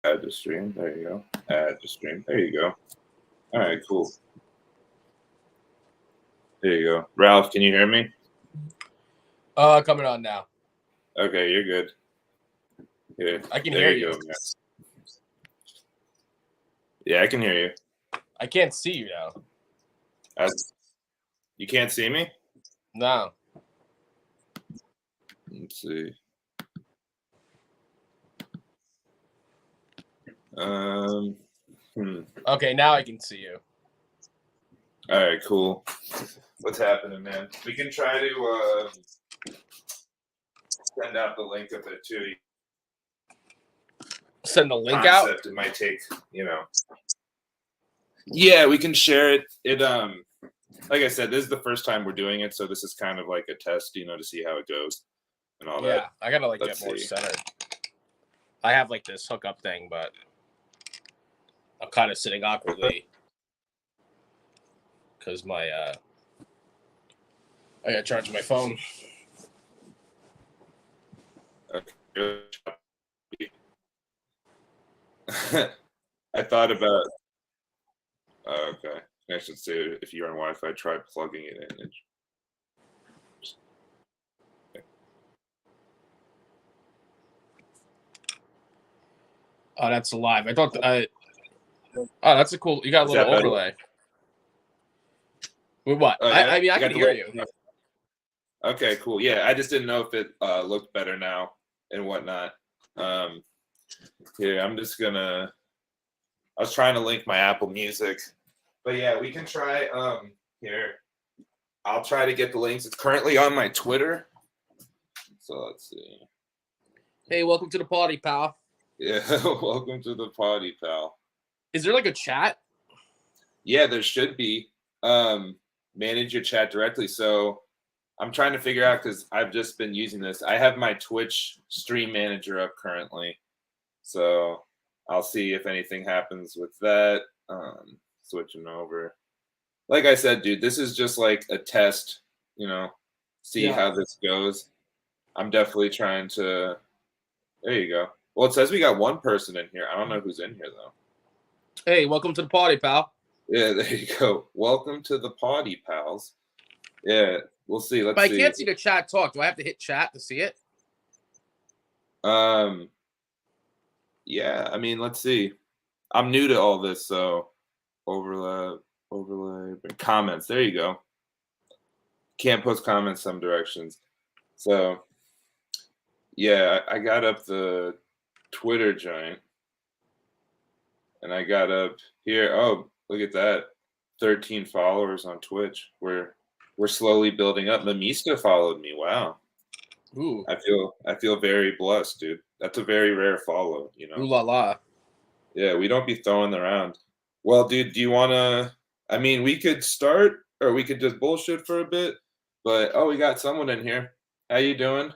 Add the stream. There you go. Add the stream. There you go. All right, cool. There you go. Ralph, can you hear me? Coming on now. Okay, you're good. Yeah, I can hear you. Go, man. Yeah, I can hear you. I can't see you now. You can't see me? No. Let's see. Okay, now I can see you. All right, cool. What's happening, man? We can try to send out the link of it too. Send the link out? It might take, Yeah, we can share it. Like I said, this is the first time we're doing it, so this is kind of like a test, to see how it goes and all that. Yeah, I gotta get more centered. I have this hookup thing, but I'm kind of sitting awkwardly because my I gotta charge my phone. I thought about. Okay, I should say if you're on Wi-Fi, try plugging it in. Oh, that's live. I thought oh, that's a cool. You got a little overlay. With what? Oh, yeah? I mean, I can hear you. Okay, cool. Yeah, I just didn't know if it looked better now and whatnot. Here, I'm just gonna. I was trying to link my Apple Music, but yeah, we can try. Here, I'll try to get the links. It's currently on my Twitter. So let's see. Hey, welcome to the party, pal. Yeah, welcome to the party, pal. Is there a chat? Yeah, there should be. Manage your chat directly. So I'm trying to figure out because I've just been using this. I have my Twitch stream manager up currently. So I'll see if anything happens with that. Switching over. Like I said, dude, this is just like a test, see how this goes. I'm definitely trying to. There you go. Well, it says we got one person in here. I don't know who's in here, though. Hey, welcome to the party, pal. Yeah, there you go. Welcome to the party, pals. Yeah, we'll see. Let's see. I can't see the chat talk. Do I have to hit chat to see it? Yeah, I mean, let's see. I'm new to all this, so overlay, comments. There you go. Can't post comments some directions. So, yeah, I got up the Twitter giant, and I got up here. Oh, look at that. 13 followers on Twitch. We're slowly building up. Mamista followed me. Wow. Ooh. I feel very blessed, dude. That's a very rare follow, Ooh la la. Yeah, we don't be throwing around. Well, dude, do you want to? I mean, we could start, or we could just bullshit for a bit. But we got someone in here. How you doing?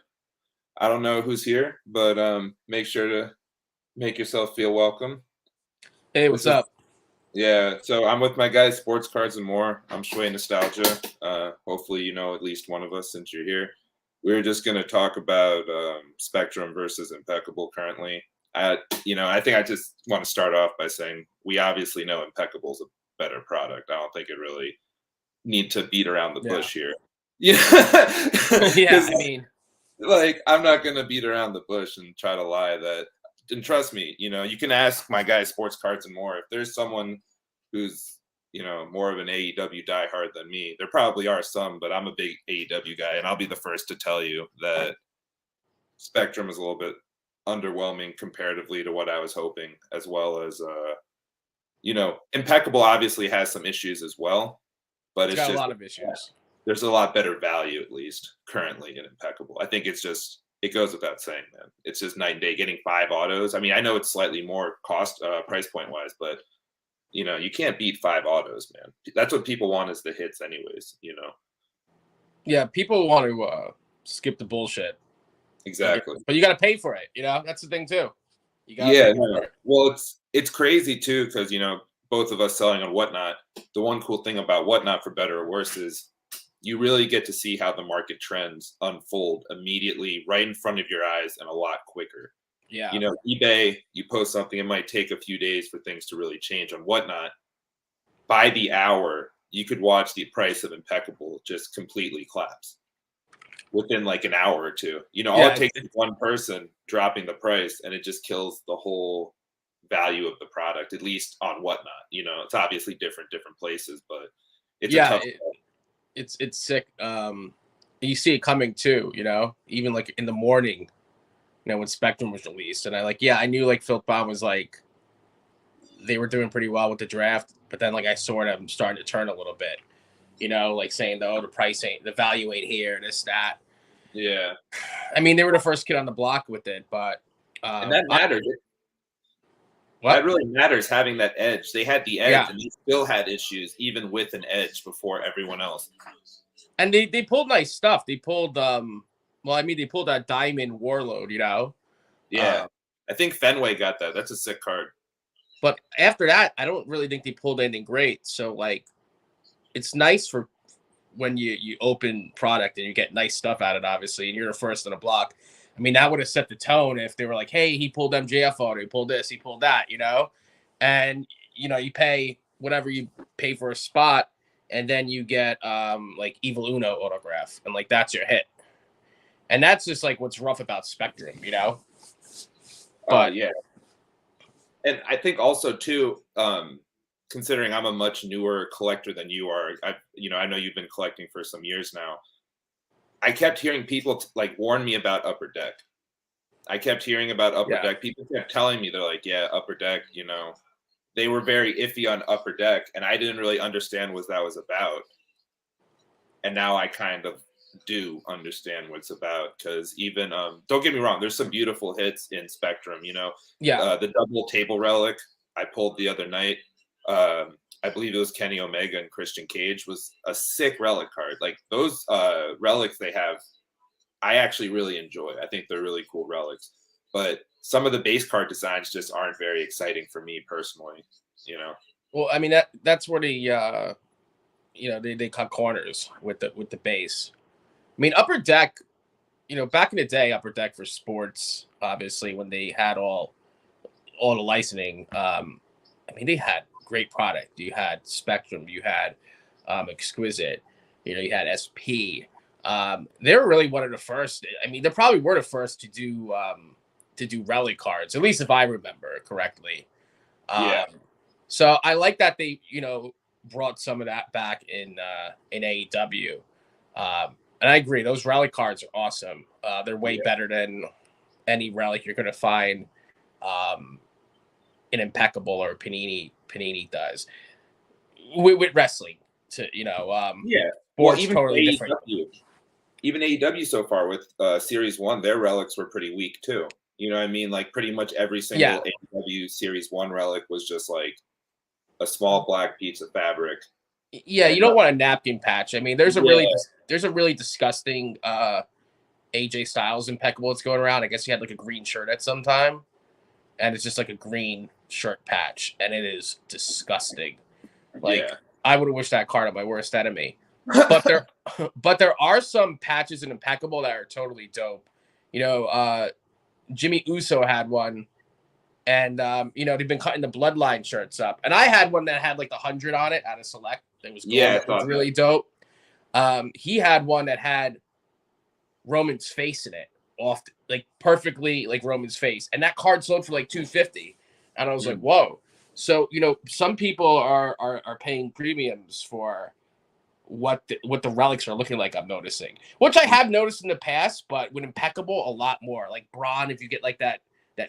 I don't know who's here, but make sure to make yourself feel welcome. Hey, what's up? Yeah, so I'm with my guys, Sports Cards and More. I'm Schway Nostalgia. Hopefully, you know at least one of us since you're here. We're just going to talk about Spectrum versus Impeccable currently. I think I just want to start off by saying we obviously know Impeccable is a better product. I don't think it really need to beat around the bush here. Yeah, I mean, I'm not going to beat around the bush and try to lie that. And trust me, you can ask my guys, Sports Cards and More. If there's someone who's more of an AEW diehard than me, there probably are some, but I'm a big AEW guy, and I'll be the first to tell you that Spectrum is a little bit underwhelming comparatively to what I was hoping, as well as Impeccable obviously has some issues as well, but it's got just a lot of issues. There's a lot better value, at least currently, in Impeccable. I think it goes without saying, man. It's just night and day. Getting 5 autos. I mean, I know it's slightly more cost price point wise, but you can't beat 5 autos, man. That's what people want is the hits, anyways. Yeah, people want to skip the bullshit. Exactly. But you got to pay for it. That's the thing too. You got pay for it. Well, it's crazy too because both of us selling on Whatnot. The one cool thing about Whatnot, for better or worse, is you really get to see how the market trends unfold immediately right in front of your eyes and a lot quicker. Yeah. You know, eBay, you post something, it might take a few days for things to really change and whatnot. By the hour, you could watch the price of Impeccable just completely collapse within like an hour or two. You know, all Yeah. it takes is one person dropping the price and it just kills the whole value of the product, at least on whatnot. You know, it's obviously different places, but it's a Yeah. tough It's sick. You see it coming too, you know, even like in the morning, you know, when Spectrum was released. And I knew like Phil Bond was like, they were doing pretty well with the draft, but then like I saw them starting to turn a little bit, you know, like saying, oh, the price ain't, the value ain't here, this, that. Yeah. I mean, they were the first kid on the block with it, but And that mattered. That what? really matters, having that edge. They had the edge Yeah. and they still had issues even with an edge before everyone else. And they pulled nice stuff. They pulled they pulled that Diamond Warlord, you know. Yeah. I think Fenway got that. That's a sick card. But after that, I don't really think they pulled anything great. So like, it's nice for when you open product and you get nice stuff out of it, obviously, and you're the first on the block. I mean, that would have set the tone if they were like, hey, he pulled MJF auto, he pulled this, he pulled that, you know? And, you know, you pay whatever you pay for a spot, and then you get like Evil Uno autograph, and like that's your hit. And that's just like what's rough about Spectrum, you know? But Yeah. And I think also too, considering I'm a much newer collector than you are, I know you've been collecting for some years now. I kept hearing people like warn me about Upper Deck. I kept hearing about Upper Deck. People kept telling me, they're like, yeah, Upper Deck, you know, they were very iffy on Upper Deck, and I didn't really understand what that was about. And now I kind of do understand what it's about, because even don't get me wrong, there's some beautiful hits in Spectrum, you know. The double table relic I pulled the other night, I believe it was Kenny Omega and Christian Cage, was a sick relic card. Like those relics they have, I actually really enjoy. I think they're really cool relics, but some of the base card designs just aren't very exciting for me personally, you know. well, I mean that's where the you know, they cut corners with the base. I mean, Upper Deck, you know, back in the day, Upper Deck for sports, obviously, when they had all the licensing, I mean, they had great product. You had Spectrum, you had Exquisite, you know, you had SP. They were really one of the first. I mean, they probably were the first to do relic cards, at least if I remember correctly. So I like that they, you know, brought some of that back in AEW. And I agree, those relic cards are awesome. They're way better than any relic you're going to find in Impeccable or Panini does with wrestling. To, you know, well, even totally AEW, different. even AEW so far with Series 1, their relics were pretty weak too. You know what I mean? Like pretty much every single AEW Series 1 relic was just like a small black piece of fabric. Yeah, you don't want a napkin patch. I mean, there's a really disgusting AJ Styles Impeccable that's going around. I guess he had like a green shirt at some time, and it's just like a green shirt patch, and it is disgusting. Like I would have wished that card on my worst enemy. But there are some patches in Impeccable that are totally dope. You know, Jimmy Uso had one. And, you know, they've been cutting the Bloodline shirts up. And I had one that had like 100 on it out of Select. That was cool. It was really dope. He had one that had Roman's face in it, like perfectly like Roman's face. And that card sold for like $250. And I was like, whoa. So, you know, some people are paying premiums for what the relics are looking like, I'm noticing. Which I have noticed in the past, but with Impeccable, a lot more. Like Braun, if you get like that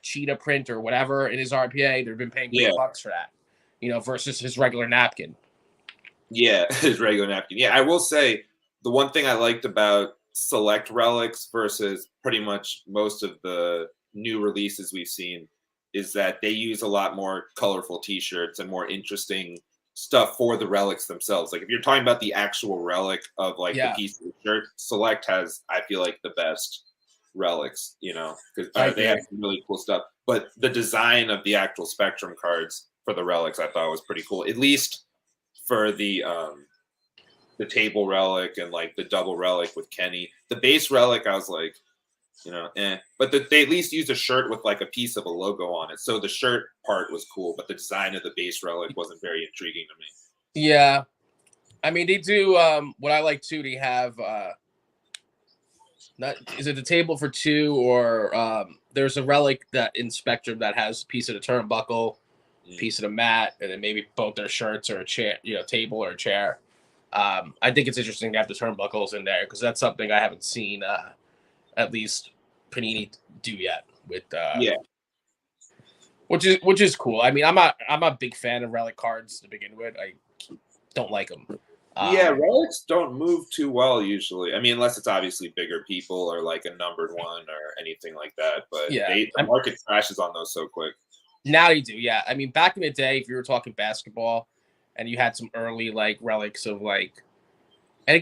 cheetah print or whatever in his RPA, they've been paying big bucks for that, you know, versus his regular napkin. Yeah, his regular napkin. Yeah, I will say the one thing I liked about Select relics versus pretty much most of the new releases we've seen is that they use a lot more colorful t-shirts and more interesting stuff for the relics themselves. Like if you're talking about the actual relic of like the piece of the shirt, Select has, I feel like, the best relics, you know, because they have some really cool stuff. But the design of the actual Spectrum cards for the relics I thought was pretty cool, at least for the table relic and like the double relic with Kenny. The base relic, I was like, But they at least used a shirt with like a piece of a logo on it. So the shirt part was cool, but the design of the base relic wasn't very intriguing to me. Yeah. I mean, they do what I like too. They have not is it the table for two or there's a relic that in Spectrum that has a piece of the turnbuckle, piece of the mat, and then maybe both their shirts or a chair, table or a chair. I think it's interesting to have the turnbuckles in there because that's something I haven't seen at least Panini do yet with which is cool. I mean, I'm a big fan of relic cards to begin with. I don't like them. Relics don't move too well usually. I mean, unless it's obviously bigger people or like a numbered one or anything like that. But the market crashes on those so quick. Now you do, yeah. I mean, back in the day, if you were talking basketball and you had some early like relics of like, and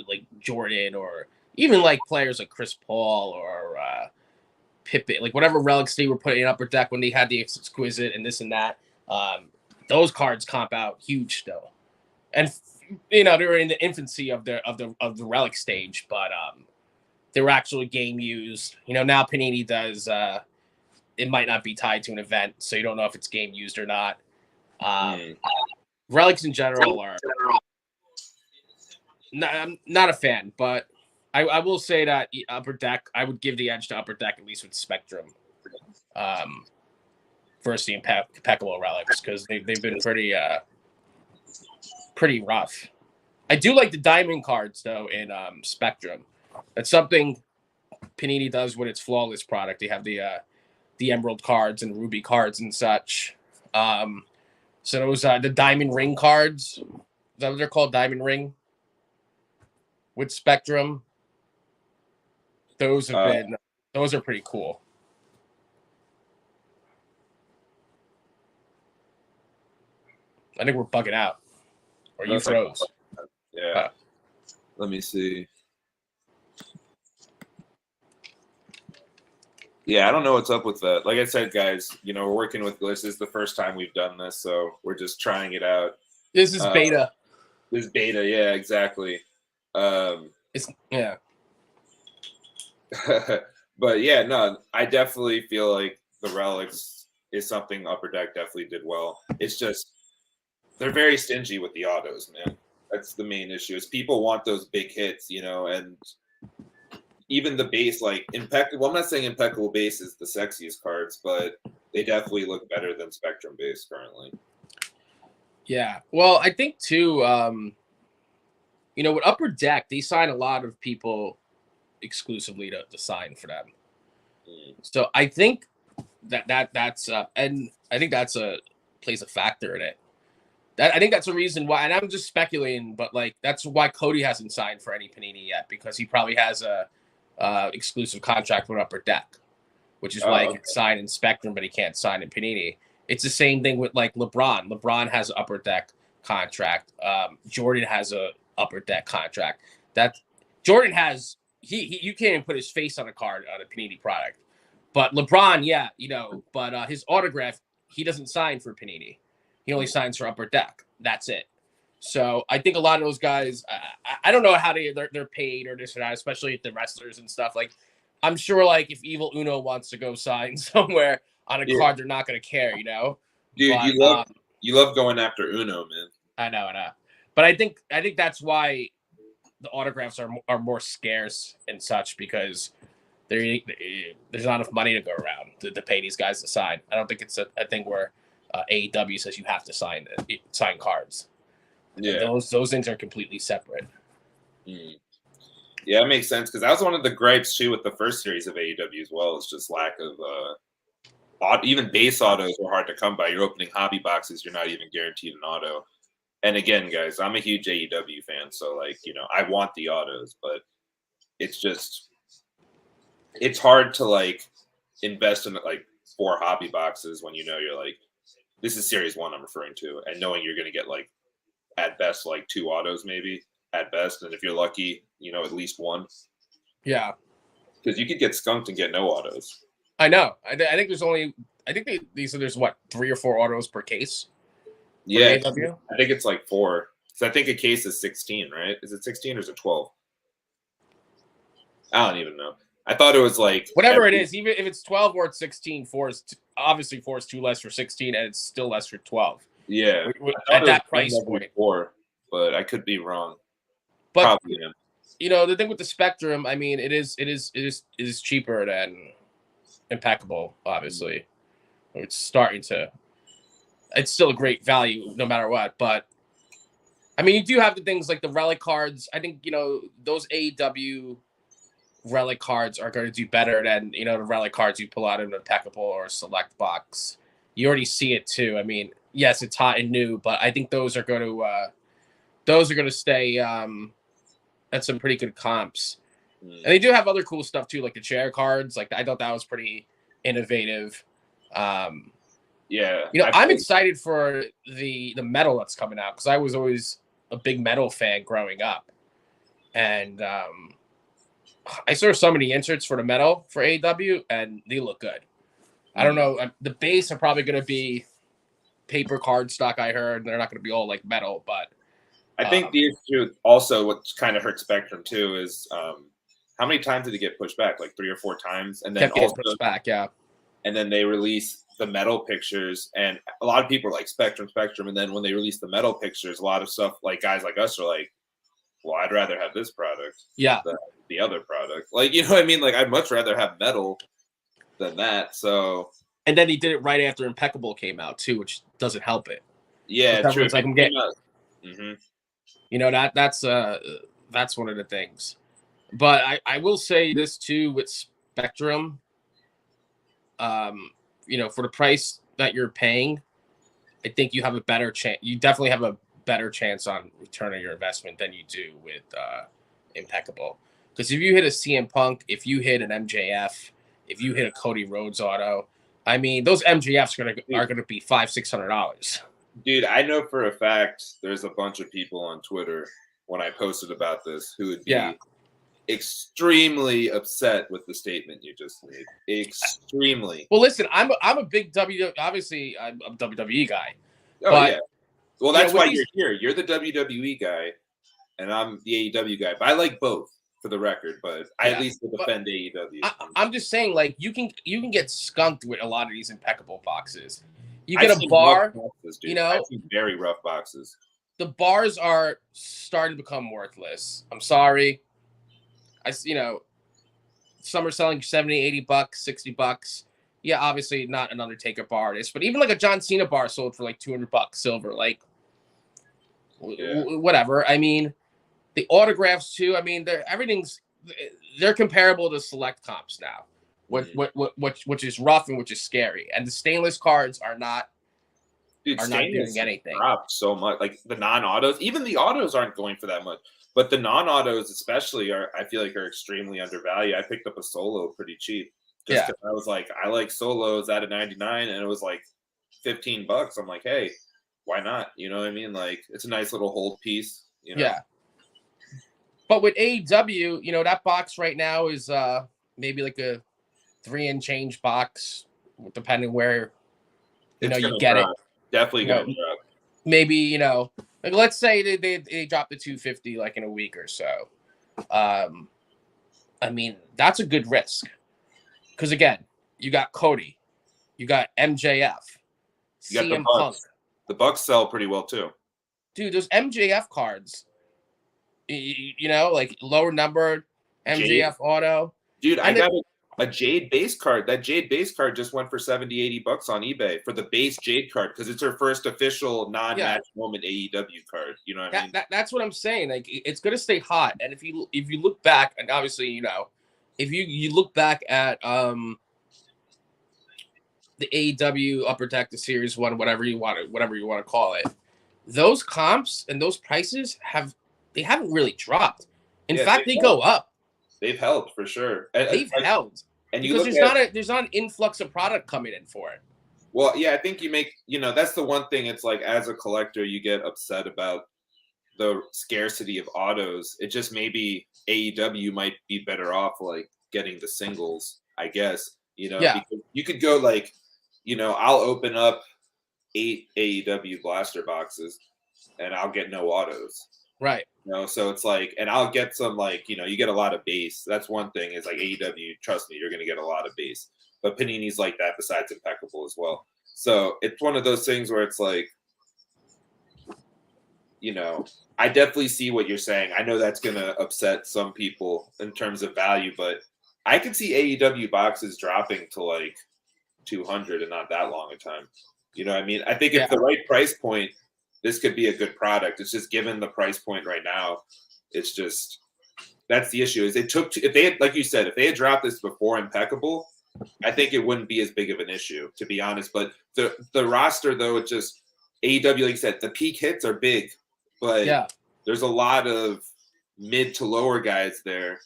like Jordan or even like players like Chris Paul or Pippen, like whatever relics they were putting in Upper Deck when they had the exquisite and this and that. Those cards comp out huge still, and they were in the infancy of the relic stage, but they were actually game used. Now Panini does. It might not be tied to an event, so you don't know if it's game used or not. Relics in general are. I'm not a fan, but I will say that Upper Deck, I would give the edge to Upper Deck at least with Spectrum, versus the Impeccable relics because they've been pretty rough. I do like the diamond cards though in Spectrum. That's something Panini does with its flawless product. They have the emerald cards and ruby cards and such. So those the diamond ring cards. Is that what they're called? Diamond ring with Spectrum. Those are pretty cool. I think we're bugging out. Or you froze. Yeah. Let me see. Yeah, I don't know what's up with that. Like I said, guys, we're working with this. This is the first time we've done this, so we're just trying it out. This is beta. This is beta, yeah, exactly. It's yeah. But yeah, no, I definitely feel like the relics is something Upper Deck definitely did well. It's just they're very stingy with the autos, man. That's the main issue. Is people want those big hits, and even the base, like Impeccable. I'm not saying Impeccable base is the sexiest cards, but they definitely look better than Spectrum base currently. Yeah. Well, I think too, with Upper Deck, they sign a lot of people exclusively to sign for them. So I think that's and I think that's plays a factor in it. I think that's a reason why, and I'm just speculating, but like that's why Cody hasn't signed for any Panini yet because he probably has a exclusive contract with Upper Deck, which is why he can sign in Spectrum, but he can't sign in Panini. It's the same thing with like LeBron. LeBron has an Upper Deck contract. Jordan has a Upper Deck contract. That Jordan has you can't even put his face on a card on a Panini product. But LeBron, yeah, but his autograph, he doesn't sign for Panini. He only signs for Upper Deck. That's it. So I think a lot of those guys, I don't know how they're paid or this or that, especially the wrestlers and stuff. Like, I'm sure, like, if Evil Uno wants to go sign somewhere on a card, they're not going to care, Dude, but, you love going after Uno, man. I know. But I think that's why the autographs are more scarce and such because there's not enough money to go around to pay these guys to sign. I don't think it's a thing where AEW says you have to sign cards. Yeah, and those things are completely separate. Yeah, it makes sense because that was one of the gripes too with the first series of AEW as well. It's just lack of even base autos were hard to come by. You're opening hobby boxes, you're not even guaranteed an auto. And again, guys, I'm a huge AEW fan, so like I want the autos, but it's hard to like invest in like 4 hobby boxes when you're like, this is series 1 I'm referring to, and knowing you're going to get like at best like 2 autos maybe at best, and if you're lucky, at least 1. Yeah, because you could get skunked and get no autos. I know. I think there's only there's what 3 or 4 autos per case. Yeah, I think it's like 4. So I think a case is 16, right? Is it 16 or is it 12? I don't even know. I thought it was like whatever it is, even if it's 12 or it's 16, obviously 4 is too less for 16, and it's still less for 12. Yeah, At that price point. 4, but I could be wrong. But Probably. the thing with the Spectrum, I mean, it is cheaper than Impeccable. Obviously, it's still a great value no matter what. But I mean, you do have the things like the relic cards. I think those AEW relic cards are going to do better than the relic cards you pull out of an Impeccable or a select box. You already see it too. I mean, yes, it's hot and new, but I think those are going to stay at some pretty good comps. And they do have other cool stuff too, like the chair cards. Like I thought that was pretty innovative. Yeah, I'm excited for the metal that's coming out because I was always a big metal fan growing up, and I saw so many inserts for the metal for AEW, and they look good. I don't know. The base are probably going to be paper card stock. I heard they're not going to be all like metal, but I think the issue also, what kind of hurt Spectrum too, is how many times did it get pushed back? Like 3 or 4 times, and then also pushed back, yeah. And then they release the metal pictures, and a lot of people are like Spectrum, and then when they release the metal pictures, a lot of stuff like guys like us are like, well, I'd rather have this product, than the other product. Like, you know what I mean? Like, I'd much rather have metal than that. So, and then he did it right after Impeccable came out too, which doesn't help it. Yeah, true. Like I'm getting, that's one of the things. But I will say this too with Spectrum. For the price that you're paying, I think you have a better chance. You definitely have a better chance on return on your investment than you do with Impeccable. Because if you hit a CM Punk, if you hit an MJF, if you hit a Cody Rhodes auto, I mean, those MJFs are gonna be $500-$600. Dude, I know for a fact there's a bunch of people on Twitter when I posted about this who would be extremely upset with the statement you just made. Extremely. Well, listen, I'm a big obviously I'm a WWE guy. Oh yeah. Well, that's why you're here. You're the WWE guy, and I'm the AEW guy. But I like both, for the record. But I at least will defend AEW. I'm just saying, like you can get skunked with a lot of these Impeccable boxes. You get a bar, boxes, I've seen very rough boxes. The bars are starting to become worthless. I'm sorry. Some are selling $70, $80, $60. Yeah, obviously not an Undertaker bar artist, but even like a John Cena bar sold for like $200 silver. Like, whatever. I mean, the autographs too. I mean, they're comparable to select comps now. Which is rough and which is scary. And the stainless cards are not doing anything. Dropped so much. Like the non-autos, even the autos aren't going for that much. But the non-autos especially I feel like are extremely undervalued. I picked up a solo pretty cheap. Just because I was like, I like solos at a 99 and it was like $15. I'm like, hey, why not? You know what I mean? Like it's a nice little hold piece. Yeah. But with AEW, that box right now is maybe like a 3 and change box, depending where you get it. Definitely gonna drop. Maybe like let's say they drop the 250 like in a week or so. I mean that's a good risk because again you got Cody, you got MJF, you CM got Punk. The Bucks sell pretty well too. Dude, those MJF cards, like lower numbered MJF auto. Dude, I got a Jade base card. That Jade base card just went for $70-$80 on eBay for the base Jade card because it's her first official non-match moment AEW card. You know what I mean? That's what I'm saying. Like it's gonna stay hot. And if you look back, and obviously if you look back at the AEW Upper Deck, the Series 1, whatever you want to call it, those comps and those prices haven't really dropped. In fact, they go up. They've held for sure. They've held. And because there's not an influx of product coming in for it. Well, yeah, I think you make that's the one thing. It's like as a collector, you get upset about the scarcity of autos. It just maybe AEW might be better off like getting the singles, I guess. Because you could go like, I'll open up 8 AEW blaster boxes and I'll get no autos. Right. You know, so it's like, and I'll get some like, you get a lot of base. That's one thing is like AEW, trust me, you're going to get a lot of base. But Panini's like that besides Impeccable as well. So it's one of those things where it's like, I definitely see what you're saying. I know that's going to upset some people in terms of value, but I could see AEW boxes dropping to like 200 and not that long a time. You know what I mean? I think if the right price point, this could be a good product. It's just given the price point right now, it's just that's the issue. Is if they had, like you said, if they had dropped this before Impeccable, I think it wouldn't be as big of an issue, to be honest. But the roster though, it just AEW, like you said, the peak hits are big, but there's a lot of mid to lower guys there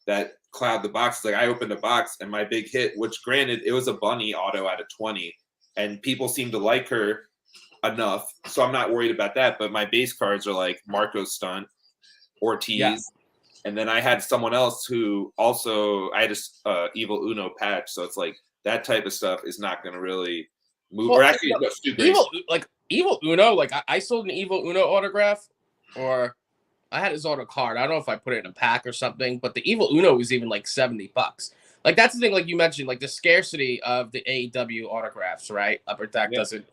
that cloud the box. Like I opened a box and my big hit, which granted it was a bunny auto out of 20, and people seem to like her enough, so I'm not worried about that. But my base cards are like Marco Stunt, Ortiz, and then I had someone else who also I had a Evil Uno patch. So it's like that type of stuff is not going to really move. Well, or actually, Evil Uno, like I sold an Evil Uno autograph, or I had his auto card. I don't know if I put it in a pack or something, but the Evil Uno was even like $70. Like that's the thing, like you mentioned, like the scarcity of the AEW autographs, right? Upper Deck doesn't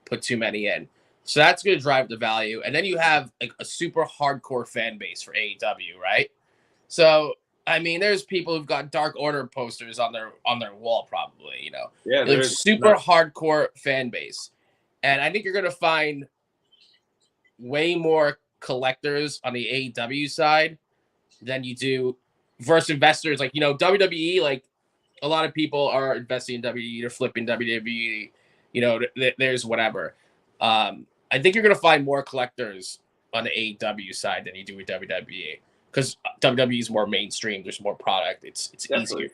put too many in. So that's going to drive the value. And then you have like a super hardcore fan base for AEW, right? So, I mean, there's people who've got Dark Order posters on their wall probably, Yeah, there's super hardcore fan base. And I think you're going to find way more collectors on the AEW side than you do versus investors. Like, WWE, like a lot of people are investing in WWE, they're flipping WWE, there's whatever. I think you're going to find more collectors on the AEW side than you do with WWE because WWE is more mainstream. There's more product. It's easier,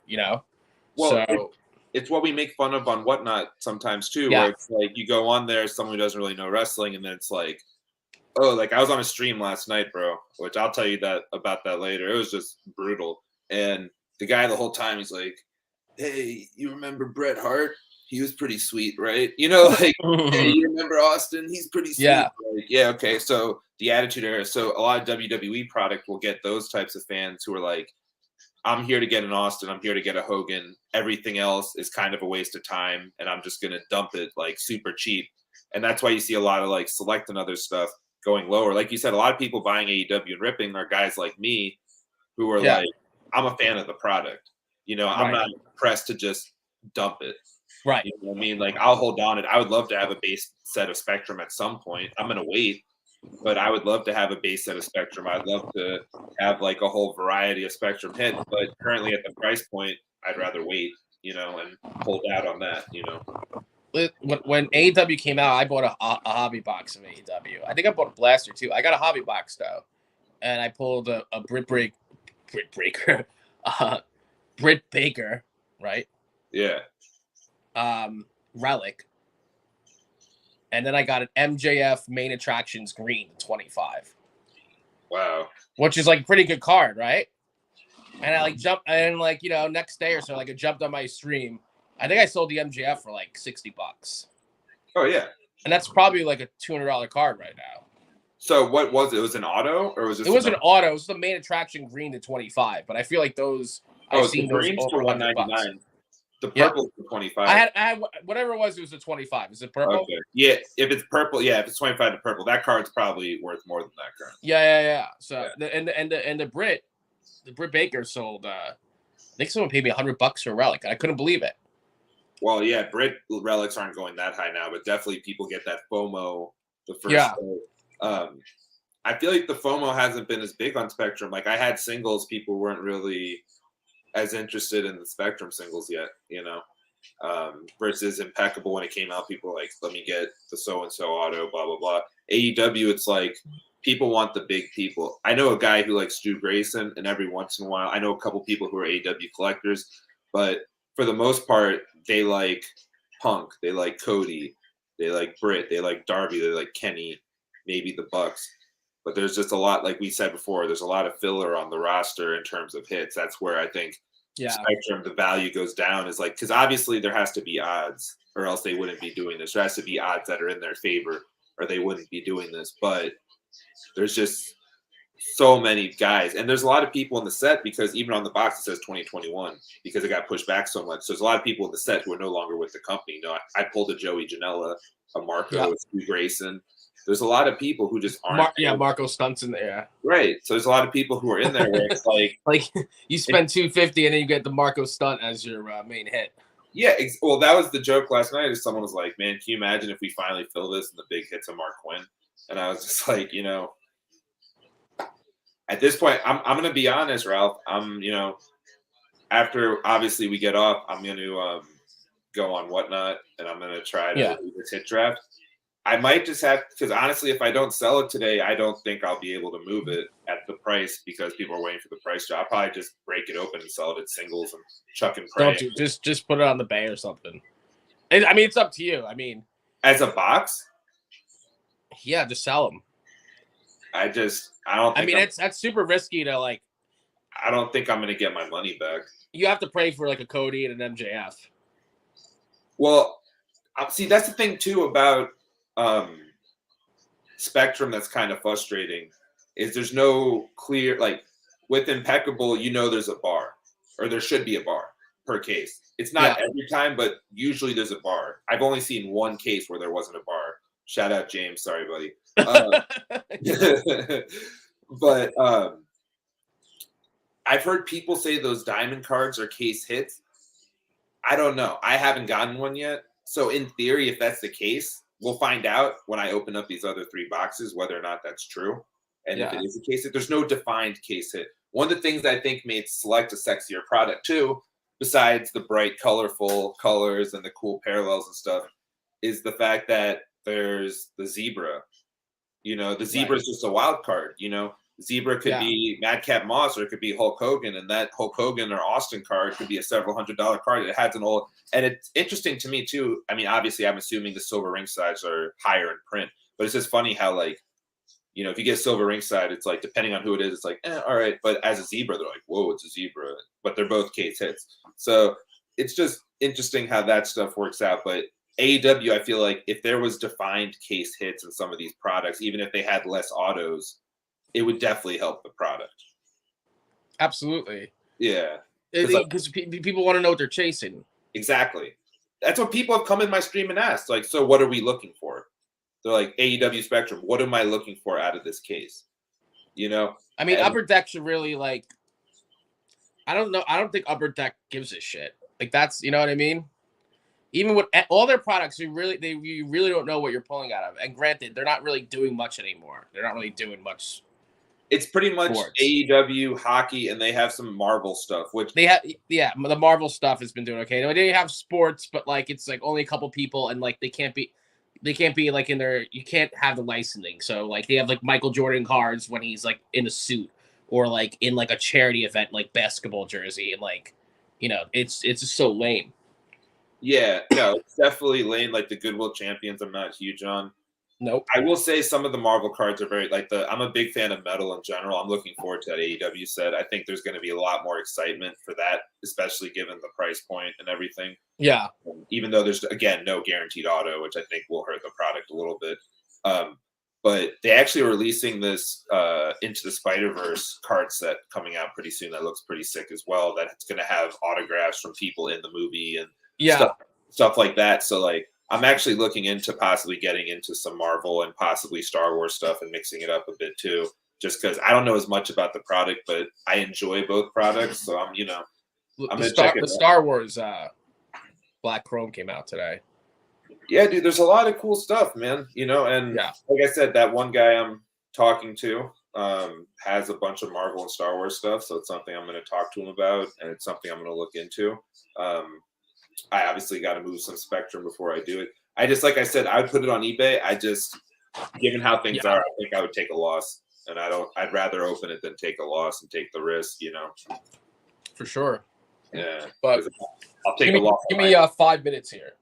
Well, so it's what we make fun of on Whatnot sometimes too, where it's like you go on there, someone who doesn't really know wrestling, and then it's like, oh, like I was on a stream last night, bro, which I'll tell you about that later. It was just brutal. And the guy the whole time, he's like, hey, you remember Bret Hart? He was pretty sweet, right? Like, hey, you remember Austin? He's pretty sweet. Yeah. Like, yeah, okay. So the Attitude Era. So a lot of WWE product will get those types of fans who are like, I'm here to get an Austin. I'm here to get a Hogan. Everything else is kind of a waste of time, and I'm just going to dump it like super cheap. And that's why you see a lot of like Select and other stuff going lower. Like you said, a lot of people buying AEW and ripping are guys like me who are like, I'm a fan of the product. I'm not pressed to just dump it. Right. You know what I mean? Like I'll hold on it. I would love to have a base set of Spectrum at some point. I'm going to wait, but I would love to have a base set of Spectrum. I'd love to have like a whole variety of Spectrum hits, but currently at the price point, I'd rather wait, and hold out on that, When AEW came out, I bought a hobby box of AEW. I think I bought a blaster too. I got a hobby box though, and I pulled a Britt Baker, right? Yeah. Relic, and then I got an MJF Main Attractions Green 25. Wow. Which is like a pretty good card, right? And I like jumped, and like next day or so, like I jumped on my stream. I think I sold the MJF for like $60. Oh yeah, and that's probably like a $200 card right now. So what was it? It was an auto, or was it? It was an auto. It was the Main Attraction Green to 25. But I feel like those. I've seen the greens those for over $199. The purple for 25. I had whatever it was a 25. Is it purple? Okay. Yeah, if it's purple, if it's 25 to purple, that card's probably worth more than that card. Yeah. So the Britt Baker sold. I think someone paid me $100 for a relic. I couldn't believe it. Well, yeah, Britt relics aren't going that high now, but definitely people get that FOMO the first day. I feel like the FOMO hasn't been as big on Spectrum. Like I had singles, people weren't really as interested in the Spectrum singles yet, versus Impeccable when it came out, people were like, let me get the so-and-so auto, blah, blah, blah. AEW, it's like people want the big people. I know a guy who likes Stu Grayson, and every once in a while, I know a couple people who are AEW collectors, but for the most part, they like Punk, they like Cody, they like Britt, they like Darby, they like Kenny, maybe the Bucks. But there's just a lot, like we said before, there's a lot of filler on the roster in terms of hits. That's where I think Spectrum, the value goes down, is like, because obviously there has to be odds or else they wouldn't be doing this. There has to be odds that are in their favor or they wouldn't be doing this. But there's just so many guys, and there's a lot of people in the set because even on the box it says 2021 because it got pushed back so much. So there's a lot of people in the set who are no longer with the company. I pulled a Joey Janela, a Marco, Stu Grayson. There's a lot of people who just aren't. Marco Stunt's in there. Right. So there's a lot of people who are in there where it's like you spend $250 and then you get the Marco Stunt as your main hit. Yeah. Well, that was the joke last night. Is someone was like, "Man, can you imagine if we finally fill this and the big hits of Mark Quinn?" And I was just like, at this point, I'm going to be honest, Ralph. After obviously we get off, I'm going to go on Whatnot and I'm going to try to do this hit draft. I might just have, because honestly, if I don't sell it today, I don't think I'll be able to move it at the price because people are waiting for the price drop. I'll probably just break it open and sell it at singles and chuck and pray. Just put it on the bay or something. And, I mean, it's up to you. I mean, as a box, yeah, just sell them. I don't think that's super risky to like. I don't think I'm going to get my money back. You have to pray for like a Cody and an MJF. Well, see, that's the thing too about Spectrum that's kind of frustrating is there's no clear, like with Impeccable, there's a bar or there should be a bar per case. It's not every time, but usually there's a bar. I've only seen one case where there wasn't a bar. Shout out James. Sorry, buddy. But I've heard people say those diamond cards are case hits. I don't know. I haven't gotten one yet. So in theory, if that's the case, we'll find out when I open up these other 3 boxes whether or not that's true. And if it is a case hit, there's no defined case hit. One of the things I think made Select a sexier product too, besides the bright, colorful colors and the cool parallels and stuff, is the fact that there's the zebra. The zebra is just a wild card. Zebra could be Madcap Moss or it could be Hulk Hogan, and that Hulk Hogan or Austin card could be a several $100 card. It has an old, and it's interesting to me too. I mean, obviously, I'm assuming the silver ring sides are higher in print, but it's just funny how if you get silver ring side, it's like depending on who it is, it's like all right. But as a zebra, they're like, whoa, it's a zebra. But they're both case hits, so it's just interesting how that stuff works out. But AEW, I feel like if there was defined case hits in some of these products, even if they had less autos, it would definitely help the product. Absolutely. Yeah. Because people want to know what they're chasing. Exactly. That's what people have come in my stream and asked. Like, so what are we looking for? They're like, AEW Spectrum, what am I looking for out of this case? I mean, Upper Deck should really I don't know. I don't think Upper Deck gives a shit. Like that's, you know what I mean? Even with all their products, you really don't know what you're pulling out of. And granted, they're not really doing much anymore. They're not really doing much. It's pretty much sports. AEW hockey, and they have some Marvel stuff, which they have. Yeah, the Marvel stuff has been doing okay. They have sports, but it's only a couple people, and they can't be in their. You can't have the licensing. So they have Michael Jordan cards when he's in a suit, or in a charity event basketball jersey, and it's just so lame. Yeah, no, it's definitely lame. The Goodwill Champions, I'm not huge on. Nope. I will say some of the Marvel cards are very I'm a big fan of metal in general. I'm looking forward to that AEW set. I think there's going to be a lot more excitement for that, especially given the price point and everything. Yeah. Even though there's again no guaranteed auto, which I think will hurt the product a little bit. But they actually are releasing this Into the Spider-Verse card set coming out pretty soon. That looks pretty sick as well. That's going to have autographs from people in the movie and stuff like that. So I'm actually looking into possibly getting into some Marvel and possibly Star Wars stuff and mixing it up a bit too, just because I don't know as much about the product, but I enjoy both products. So I'm going to check it out. The Star Wars Black Chrome came out today. Yeah, dude, there's a lot of cool stuff, man. And like I said, that one guy I'm talking to has a bunch of Marvel and Star Wars stuff. So it's something I'm going to talk to him about, and it's something I'm going to look into. I obviously got to move some Spectrum before I do it. Like I said, I would put it on eBay. Given how things are, I think I would take a loss, and I'd rather open it than take a loss and take the risk, For sure. Yeah. But I'll take a loss. Give me 5 minutes here.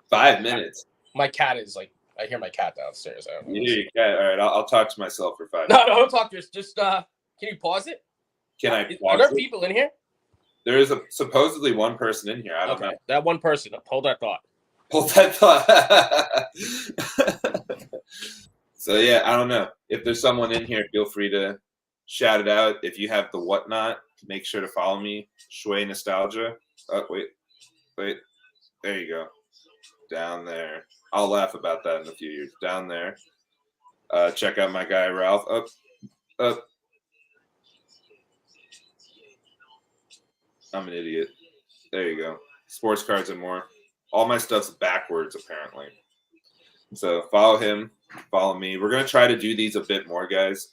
5 minutes. My cat is I hear my cat downstairs. You hear your cat. All right. I'll talk to myself for 5 minutes. No, don't talk to us. Just, can you pause it? Can I pause Are there people in here? There is supposedly one person in here. I don't know. That one person. Hold that thought. Hold that thought. So, yeah, I don't know. If there's someone in here, feel free to shout it out. If you have the whatnot, make sure to follow me, Schway Nostalgia. Oh, wait. There you go. Down there. I'll laugh about that in a few years. Down there. Check out my guy Ralph. Up. I'm an idiot. There you go. Sports cards and more. All my stuff's backwards, apparently. So follow him, follow me. We're going to try to do these a bit more, guys.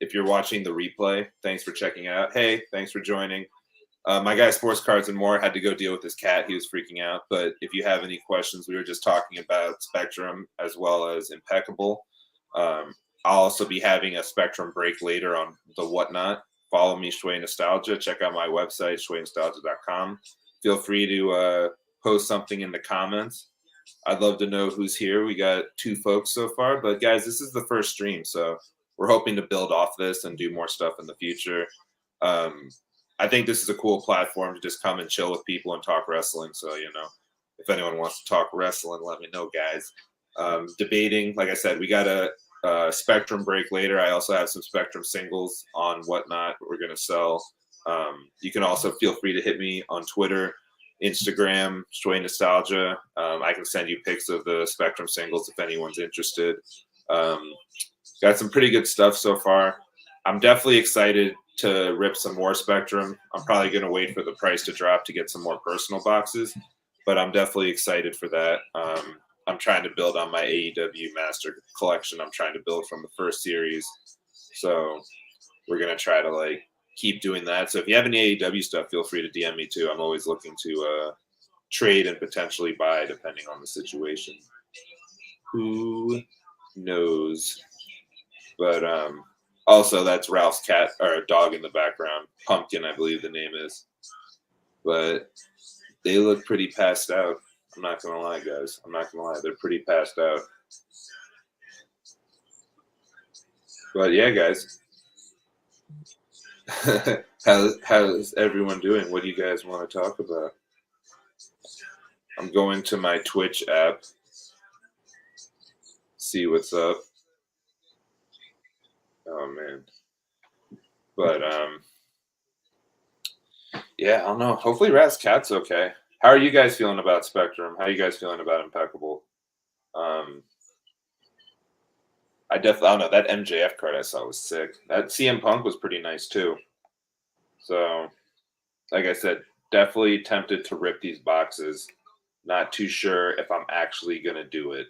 If you're watching the replay, thanks for checking it out. Hey, thanks for joining. My guy Sports Cards and More had to go deal with his cat. He was freaking out. But if you have any questions, we were just talking about Spectrum as well as Impeccable. I'll also be having a Spectrum break later on the whatnot. Follow me, Schway Nostalgia. Check out my website, schwaynostalgia.com. Feel free to post something in the comments. I'd love to know who's here. We got 2 folks so far. But, guys, this is the first stream, so we're hoping to build off this and do more stuff in the future. I think this is a cool platform to just come and chill with people and talk wrestling. So, if anyone wants to talk wrestling, let me know, guys. Debating, like I said, we got a Spectrum break later. I also have some Spectrum singles on whatnot we're going to sell. You can also feel free to hit me on Twitter, Instagram, Schway Nostalgia. I can send you pics of the Spectrum singles if anyone's interested. Got some pretty good stuff so far. I'm definitely excited to rip some more Spectrum. I'm probably going to wait for the price to drop to get some more personal boxes, but I'm definitely excited for that. I'm trying to build on my AEW Master collection. I'm trying to build from the first series. So we're going to try to keep doing that. So if you have any AEW stuff, feel free to DM me too. I'm always looking to trade and potentially buy depending on the situation. Who knows? But also, that's Ralph's cat or dog in the background. Pumpkin, I believe the name is. But they look pretty passed out. I'm not going to lie, guys. I'm not going to lie. They're pretty passed out. But yeah, guys. How's everyone doing? What do you guys want to talk about? I'm going to my Twitch app. See what's up. Oh man. But yeah, I don't know. Hopefully Raz Cat's okay. How are you guys feeling about Spectrum? How are you guys feeling about Impeccable? I don't know. That MJF card I saw was sick. That CM Punk was pretty nice too. So, like I said, definitely tempted to rip these boxes. Not too sure if I'm actually gonna do it.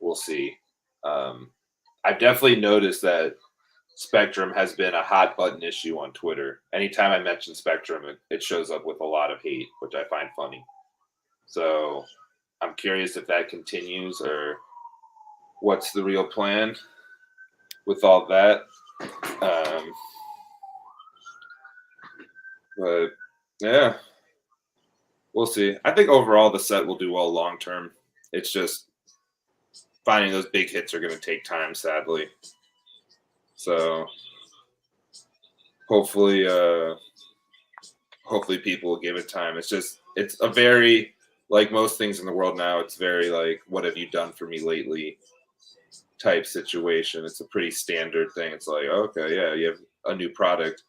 We'll see. I've definitely noticed that Spectrum has been a hot button issue on Twitter. Anytime I mention Spectrum, it shows up with a lot of hate, which I find funny. So I'm curious if that continues or what's the real plan with all that. But yeah, we'll see. I think overall the set will do well long term. It's just finding those big hits are going to take time, sadly. So hopefully people will give it time. It's a very, like most things in the world now, it's very like, what have you done for me lately type situation. It's a pretty standard thing. It's like, okay, yeah, you have a new product.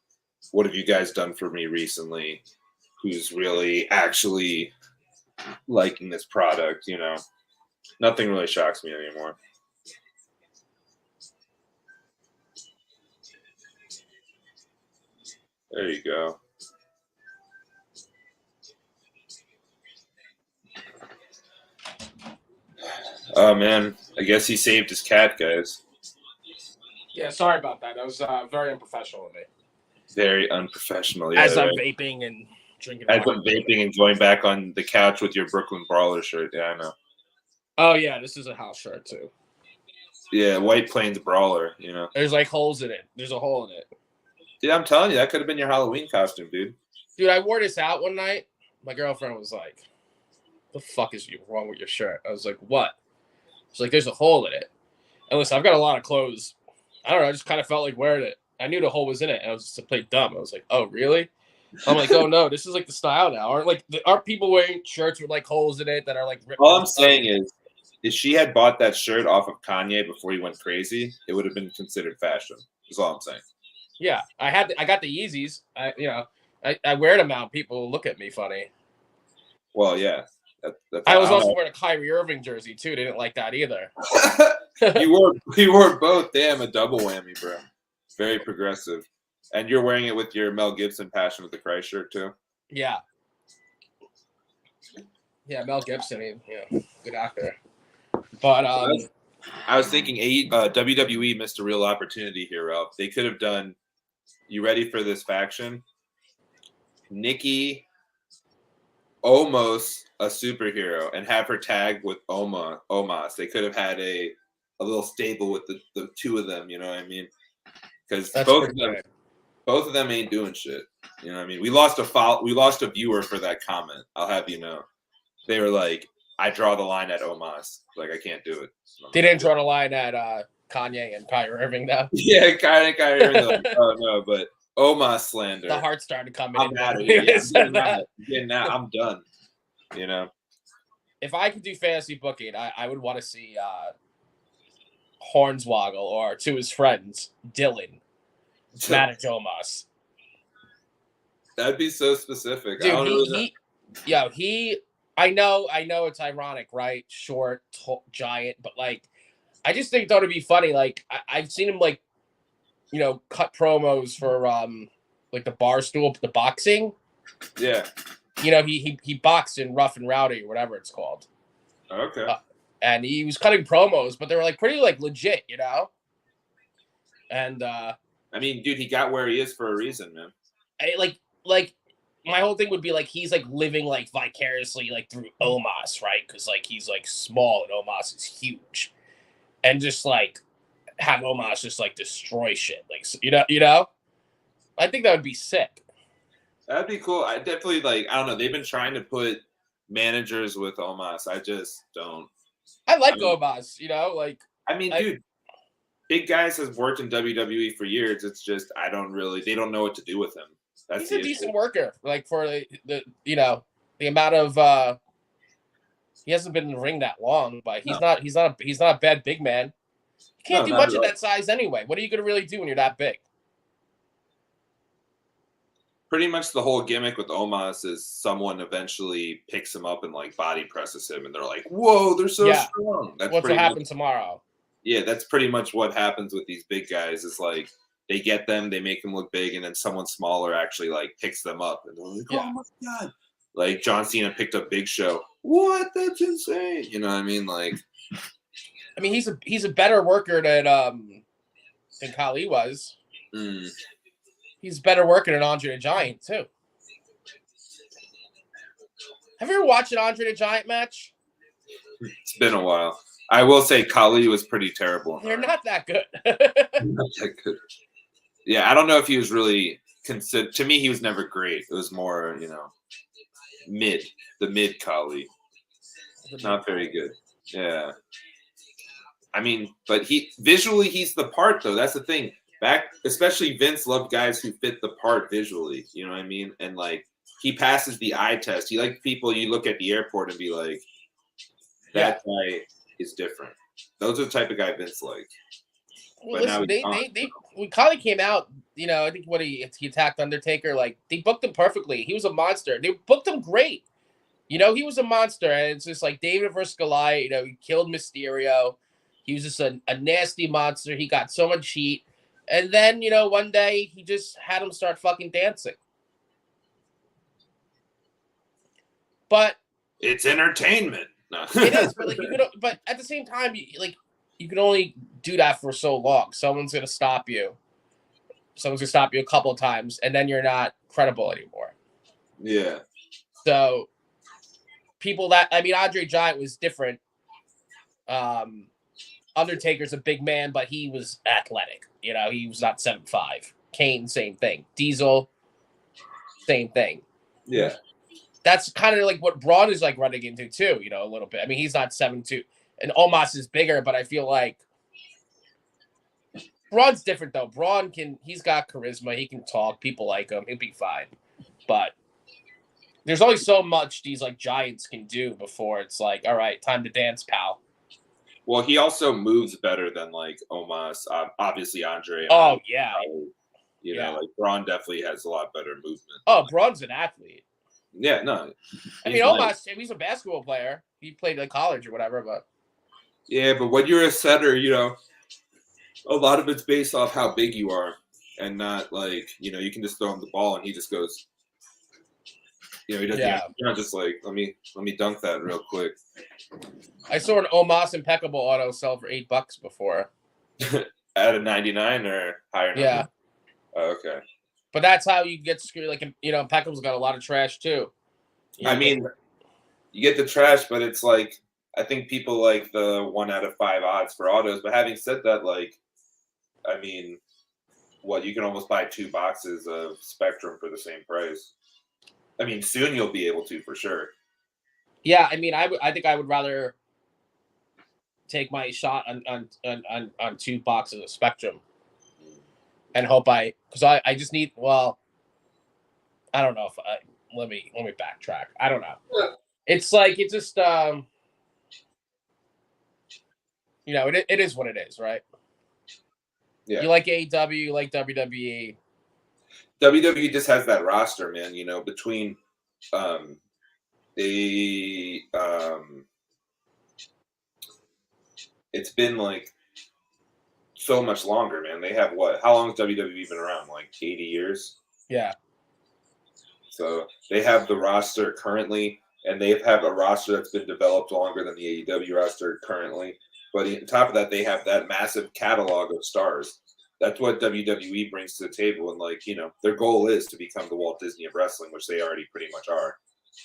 What have you guys done for me recently? Who's really actually liking this product? Nothing really shocks me anymore. There you go. Oh man, I guess he saved his cat, guys. Yeah, sorry about that. That was very unprofessional of me. Very unprofessional. Yeah, As I'm vaping and drinking. As I'm vaping and going back on the couch with your Brooklyn Brawler shirt. Yeah, I know. Oh yeah, this is a house shirt too. Yeah, White Plains Brawler. There's holes in it. There's a hole in it. Dude, I'm telling you, that could have been your Halloween costume, dude. Dude, I wore this out one night. My girlfriend was like, "The fuck is wrong with your shirt?" I was like, "What?" She's like, "There's a hole in it." And listen, I've got a lot of clothes. I don't know. I just kind of felt like wearing it. I knew the hole was in it, and I was just to play dumb. I was like, "Oh, really?" I'm like, "Oh no, this is the style now." Aren't people wearing shirts with holes in it that are ripped? All I'm saying is, if she had bought that shirt off of Kanye before he went crazy, it would have been considered fashion. Is all I'm saying. Yeah, I got the Yeezys. I wear them out. People look at me funny. Well, yeah. I was also wearing a Kyrie Irving jersey too. They didn't like that either. you wore both. Damn, a double whammy, bro. Very progressive. And you're wearing it with your Mel Gibson Passion of the Christ shirt too. Yeah. Yeah, Mel Gibson, good actor. But I was thinking WWE missed a real opportunity here, Ralph. They could have done. You ready for this faction? Nikki, almost a superhero, and have her tag with Omos. They could have had a little stable with the two of them. You know what I mean? Because both of them ain't doing shit. You know what I mean? We lost a viewer for that comment. I'll have you know. They were like, I draw the line at Omos. Like, I can't do it. They didn't draw the line at Kanye and Kyrie Irving, though. Yeah, Kyrie Irving. Like, oh, no, but Omos slander. The heart started coming I'm out of here. Yeah, I'm done. You know? If I could do fantasy booking, I would want to see Hornswoggle or, to his friends, Dylan, mad at Omos. That'd be so specific. Dude, I know it's ironic, right? Short, giant, but like, I just think that would be funny. Like, I've seen him like, cut promos for like the Barstool, the boxing. Yeah. He boxed in Rough and Rowdy or whatever it's called. Okay. And he was cutting promos, but they were like pretty like legit, And I mean, dude, he got where he is for a reason, man. Like my whole thing would be like he's like living like vicariously like through Omos, right? Because like he's like small and Omos is huge, and just like have Omos just like destroy shit, like I think that would be sick. That'd be cool. I definitely I don't know. They've been trying to put managers with Omos. I just don't. I like Omos, dude, big guys has worked in WWE for years. It's just they don't know what to do with him. He's a decent worker, like for the amount of he hasn't been in the ring that long, but he's not a bad big man. You can't do much at that size anyway. What are you gonna really do when you're that big? Pretty much the whole gimmick with Omos is someone eventually picks him up and like body presses him, and they're like, "Whoa, they're so strong." That's what's gonna happen tomorrow. Yeah, that's pretty much what happens with these big guys. Is like they get them, they make them look big, and then someone smaller actually like picks them up, and they're like, "Oh my god!" Like John Cena picked up Big Show. What? That's insane. You know what I mean? Like, I mean, he's a better worker than Khali was. He's a better worker than Andre the Giant too. Have you ever watched an Andre the Giant match? It's been a while. I will say Khali was pretty terrible. They're not that good. Not that good. Yeah, I don't know if he was really considered. To me, he was never great. It was more, mid. The mid Khali. Not very good. Yeah. I mean, but visually he's the part though. That's the thing. Especially Vince loved guys who fit the part visually. You know what I mean? And like he passes the eye test. He liked people you look at the airport and be like, that guy is different. Those are the type of guy Vince liked. Well, listen, when Khali came out, I think he attacked Undertaker, like they booked him perfectly. He was a monster. They booked him great. He was a monster, and it's just like David versus Goliath. He killed Mysterio. He was just a nasty monster. He got so much heat. And then, one day he just had him start fucking dancing. But it's entertainment. No. It is, but but at the same time, you can only do that for so long. Someone's gonna stop you. Someone's gonna stop you a couple of times, and then you're not credible anymore. Yeah. So Andre Giant was different. Undertaker's a big man, but he was athletic. He was not 7'5". Kane, same thing. Diesel, same thing. Yeah. That's kind of like what Braun is like running into too, a little bit. I mean, he's not 7'2", and Omos is bigger, but I feel like Braun's different though. He's got charisma. He can talk. People like him. He'll be fine. But there's only so much these like giants can do before it's like, all right, time to dance, pal. Well, he also moves better than like Omos. Obviously, Andre. Oh yeah. You know, like Braun definitely has a lot better movement. Oh, Braun's an athlete. Yeah, no. I mean, almost. He's a basketball player. He played at college or whatever, but. Yeah, but when you're a setter, you know, a lot of it's based off how big you are, and not like, you know, you can just throw him the ball and he just goes. You know, he doesn't. Yeah. You're not just like, let me dunk that real quick. I saw an Omos Impeccable auto sell for $8 before. At a 99 or higher number? Yeah. Oh, okay. But that's how you get screwed. Like, you know, Impeccable's got a lot of trash too. I mean, you get the trash, but it's like, I think people like the 1 out of 5 odds for autos. But having said that, like, I mean, what, you can almost buy 2 boxes of Spectrum for the same price. I mean, soon you'll be able to, for sure. Yeah, I mean, I think I would rather take my shot on 2 boxes of Spectrum and hope because I just need, well, I don't know if let me backtrack. I don't know. It's like, it just you know, it is what it is, right? Yeah. You like AEW, you like WWE. WWE just has that roster, man, you know, between it's been like so much longer, man. They have what? How long has WWE been around? Like 80 years? Yeah. So they have the roster currently, and they have a roster that's been developed longer than the AEW roster currently. But on top of that, they have that massive catalog of stars. That's what WWE brings to the table. And, like, you know, their goal is to become the Walt Disney of wrestling, which they already pretty much are.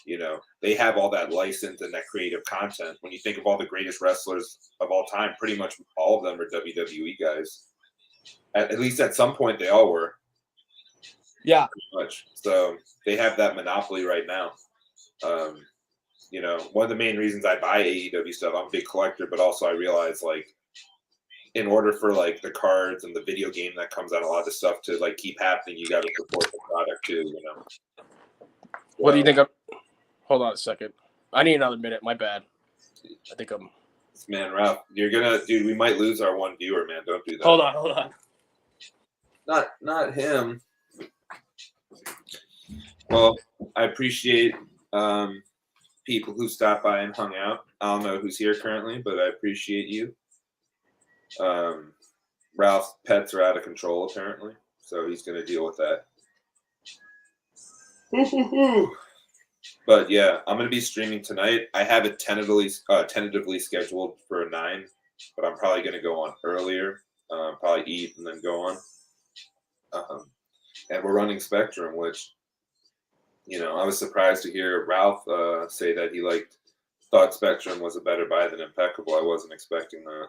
You know, they have all that license and that creative content. When you think of all the greatest wrestlers of all time, pretty much all of them are WWE guys. At least at some point, they all were. Yeah. Pretty much. So they have that monopoly right now. You know, one of the main reasons I buy AEW stuff, I'm a big collector, but also I realize, like, in order for, like, the cards and the video game that comes out, a lot of the stuff to, like, keep happening, you got to support the product too, you know. What do you think of? Hold on a second. I need another minute. My bad. I think I'm. Man, Ralph, you're gonna, dude. We might lose our one viewer, man. Don't do that. Hold on. Not him. Well, I appreciate people who stopped by and hung out. I don't know who's here currently, but I appreciate you. Ralph's pets are out of control apparently, so he's gonna deal with that. But yeah, I'm gonna be streaming tonight. I have it tentatively scheduled for 9, but I'm probably gonna go on earlier. Probably eat and then go on. And we're running Spectrum, which, you know, I was surprised to hear Ralph say that he thought Spectrum was a better buy than Impeccable. I wasn't expecting that,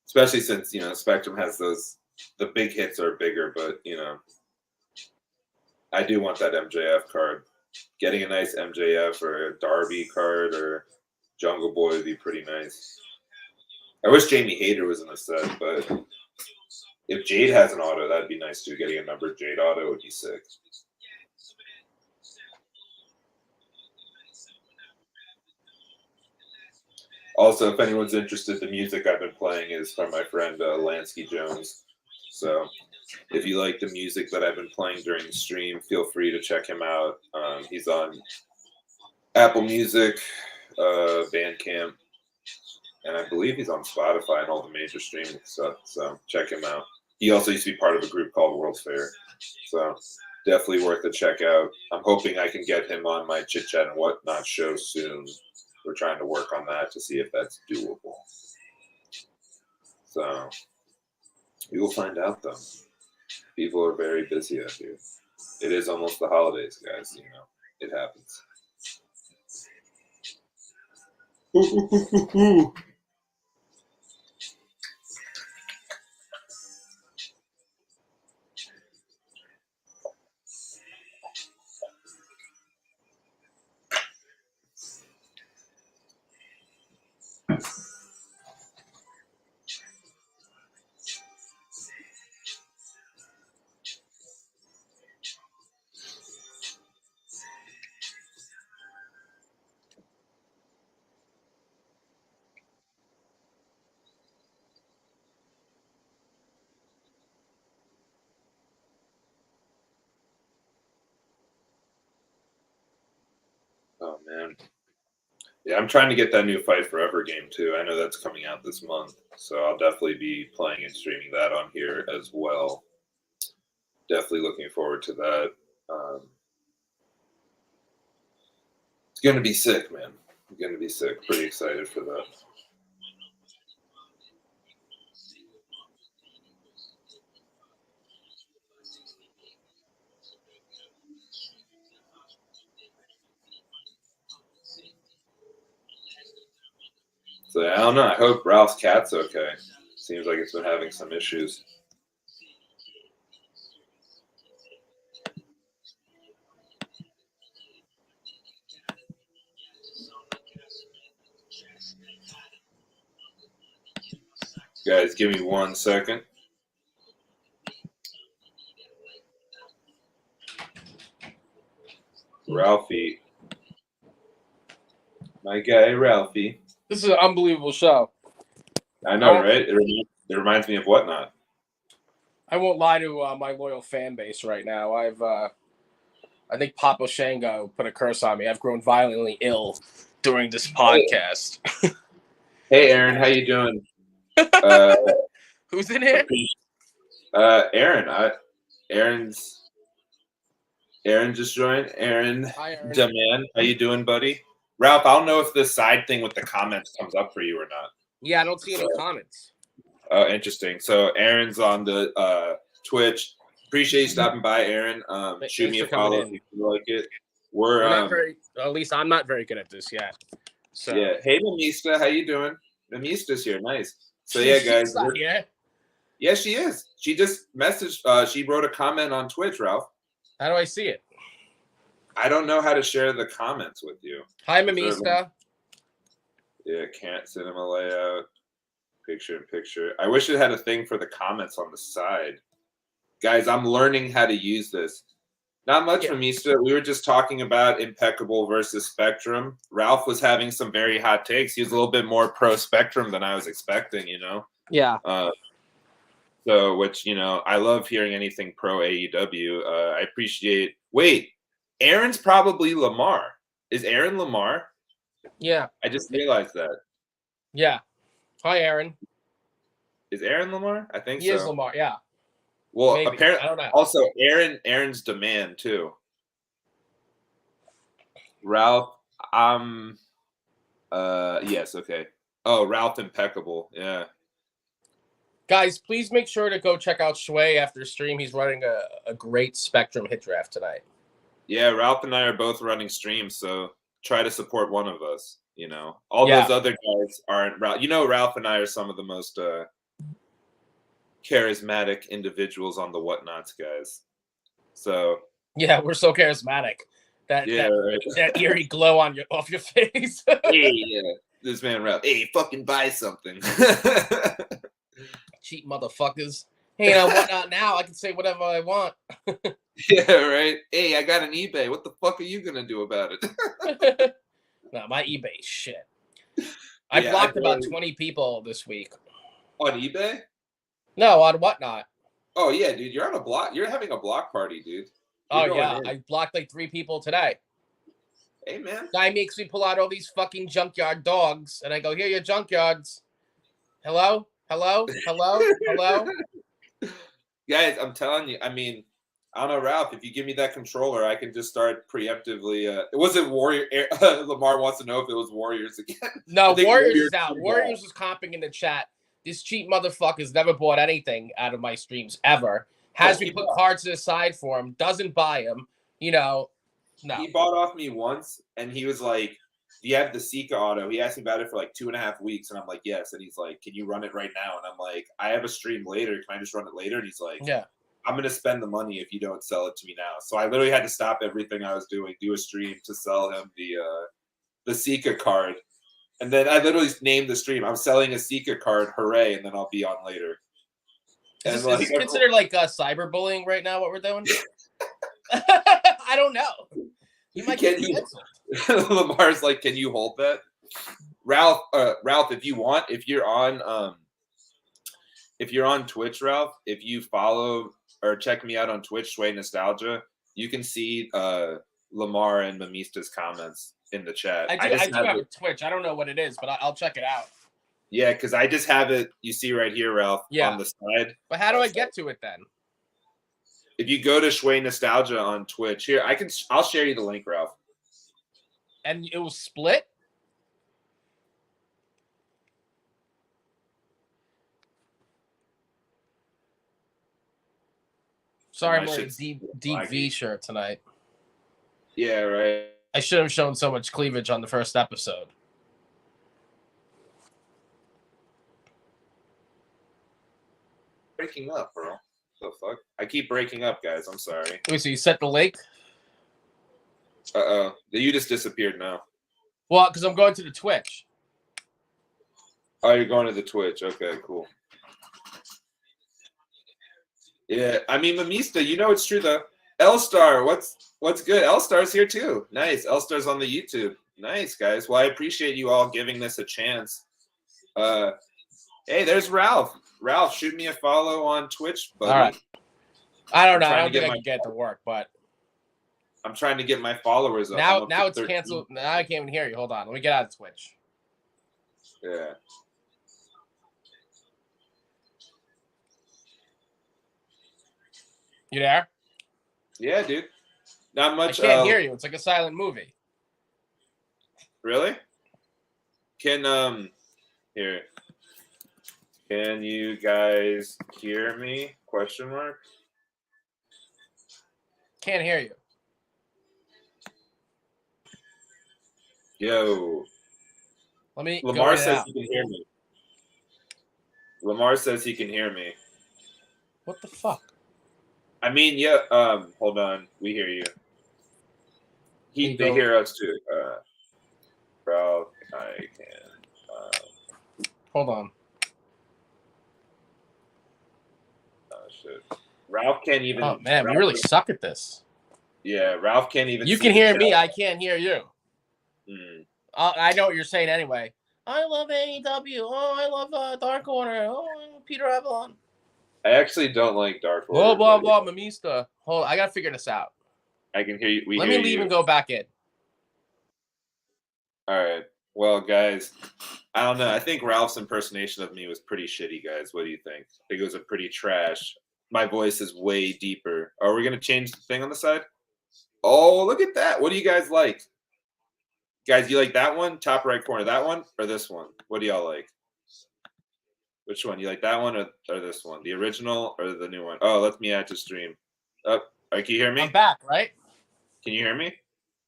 especially since, you know, Spectrum has the big hits are bigger, but, you know, I do want that MJF card. Getting a nice MJF or a Darby card or Jungle Boy would be pretty nice. I wish Jamie Hayter was in the set, but if Jade has an auto, that'd be nice too. Getting a numbered Jade auto would be sick. Also, if anyone's interested, the music I've been playing is from my friend Lansky Jones. So if you like the music that I've been playing during the stream, feel free to check him out. He's on Apple Music, Bandcamp, and I believe he's on Spotify and all the major streaming stuff. So check him out. He also used to be part of a group called World's Fair. So definitely worth a check out. I'm hoping I can get him on my Chit Chat and Whatnot show soon. We're trying to work on that to see if that's doable. So we will find out, though. People are very busy out here. It is almost the holidays, guys. You know, it happens. Yeah, I'm trying to get that new Fight Forever game too. I know that's coming out this month, so I'll definitely be playing and streaming that on here as well. Definitely looking forward to that. It's gonna be sick, man. It's gonna be sick. Pretty excited for that. So I don't know. I hope Ralph's cat's okay. Seems like it's been having some issues. Guys, give me 1 second. Ralphie. My guy, Ralphie. This is an unbelievable show. I know, right? It reminds me of Whatnot. I won't lie to my loyal fan base right now. I think Papa Shango put a curse on me. I've grown violently ill during this podcast. Hey, Aaron, how you doing? Who's in here? Aaron. Aaron just joined. Aaron, Hi, Aaron. Daman, how you doing, buddy? Ralph, I don't know if this side thing with the comments comes up for you or not. Yeah, I don't see any comments. Oh, interesting. So Aaron's on the Twitch. Appreciate you stopping by, Aaron. Shoot me a follow if you feel like it. We're not at least I'm not very good at this yet. So yeah. Hey, Mamista, how you doing? Mamista's here. Nice. So yeah, guys. Yeah, she is. She just messaged. She wrote a comment on Twitch, Ralph. How do I see it? I don't know how to share the comments with you. Hi, Mamista. Yeah, can't cinema layout. Picture in picture. I wish it had a thing for the comments on the side. Guys, I'm learning how to use this. Not much, Mamista. We were just talking about Impeccable versus Spectrum. Ralph was having some very hot takes. He was a little bit more pro Spectrum than I was expecting, you know? Yeah. So, which, you know, I love hearing anything pro AEW. I appreciate. Wait, Aaron's probably Lamar. Is Aaron Lamar? Yeah. I just realized that. Yeah. Hi, Aaron. Is Aaron Lamar? I think he is Lamar. Yeah. Well, maybe. apparently, I don't know. Also, Aaron's Demand too. Ralph, yes, okay. Oh, Ralph Impeccable, yeah. Guys, please make sure to go check out Schway after stream. He's running a great Spectrum hit draft tonight. Yeah, Ralph and I are both running streams, so try to support one of us. You know, all those other guys aren't. You know, Ralph and I are some of the most charismatic individuals on the Whatnots, guys. So yeah, we're so charismatic. That eerie glow off your face. Hey, yeah, this man Ralph. Hey, fucking buy something. Cheap motherfuckers. Hey, Whatnot now? I can say whatever I want. Yeah, right. Hey, I got an eBay. What the fuck are you gonna do about it? No, my eBay shit. I blocked about 20 people this week. On eBay? No, on Whatnot. Oh yeah, dude, you're on a block. You're having a block party, dude. Oh yeah, I blocked like 3 people today. Hey man, guy makes me pull out all these fucking junkyard dogs, and I go, "Here, your junkyards. Hello, hello, hello, hello." Guys, I'm telling you. I mean, I don't know, Ralph. If you give me that controller, I can just start preemptively. It wasn't Warrior. Lamar wants to know if it was Warriors again. No, Warriors is out. Warriors was comping in the chat. This cheap motherfucker's never bought anything out of my streams ever. Has me put cards to the side for him. Doesn't buy him. You know, no. He bought off me once, and he was like, "Do you have the Sika auto?" He asked me about it for like 2.5 weeks, and I'm like, "Yes." And he's like, "Can you run it right now?" And I'm like, "I have a stream later. Can I just run it later?" And he's like, "Yeah, I'm gonna spend the money if you don't sell it to me now." So I literally had to stop everything I was doing, do a stream to sell him the Sika card. And then I literally named the stream, "I'm selling a Sika card, hooray!" And then I'll be on later. Is this considered like cyberbullying right now? What we're doing? I don't know. You might get canceled. Lamar's like, "Can you hold that?" Ralph, if you want, if you're on Twitch, Ralph, if you follow or check me out on Twitch, Schway Nostalgia, you can see Lamar and Mamista's comments in the chat. I do have a Twitch. I don't know what it is, but I'll check it out. Yeah, because I just have it. You see right here, Ralph, on the side. But how do I get to it then? If you go to Schway Nostalgia on Twitch, here I'll share you the link, Ralph. And it will split. Sorry, I'm wearing a deep V shirt tonight. Yeah, right. I should have shown so much cleavage on the first episode. Breaking up, bro. The fuck? I keep breaking up, guys. I'm sorry. Wait, so you set the link? You just disappeared now. Well, because I'm going to the Twitch. Oh, you're going to the Twitch. Okay, cool. Yeah, I mean, Mamista, you know it's true though. L-Star, what's good? L-Star's here too. Nice. L-Star's on the YouTube. Nice, guys. Well, I appreciate you all giving this a chance. Hey, there's Ralph. Ralph, shoot me a follow on Twitch, buddy. All right. I don't know. I don't think I can get to work, but I'm trying to get my followers up. Now it's 13. Canceled. Now I can't even hear you. Hold on. Let me get out of Twitch. Yeah. You there? Yeah, dude. Not much. I can't hear you. It's like a silent movie. Really? Can here. Can you guys hear me? Question mark. Can't hear you. Yo. Lamar says he can hear me. Lamar says he can hear me. What the fuck? I mean, yeah. Hold on. We hear you. They hear us too. Bro, I can. Hold on. Oh shit. Ralph can't even. Oh man, we really suck at this. Yeah, Ralph can't even. You can hear me. I can't hear you. Hmm. I know what you're saying anyway. I love AEW. Oh, I love Dark Order. Oh, Peter Avalon. I actually don't like Dark Order. Blah, blah, blah, Mamista. Hold on, I gotta figure this out. I can hear you. Let me leave and go back in. All right. Well, guys, I don't know. I think Ralph's impersonation of me was pretty shitty, guys. What do you think? I think it was a pretty trash. My voice is way deeper. Are we going to change the thing on the side? Oh, look at that. What do you guys like? Guys, you like that one? Top right corner. That one or this one? What do y'all like? Which one? You like that one or this one? The original or the new one? Oh, let me add to stream. Oh, can you hear me? I'm back, right? Can you hear me?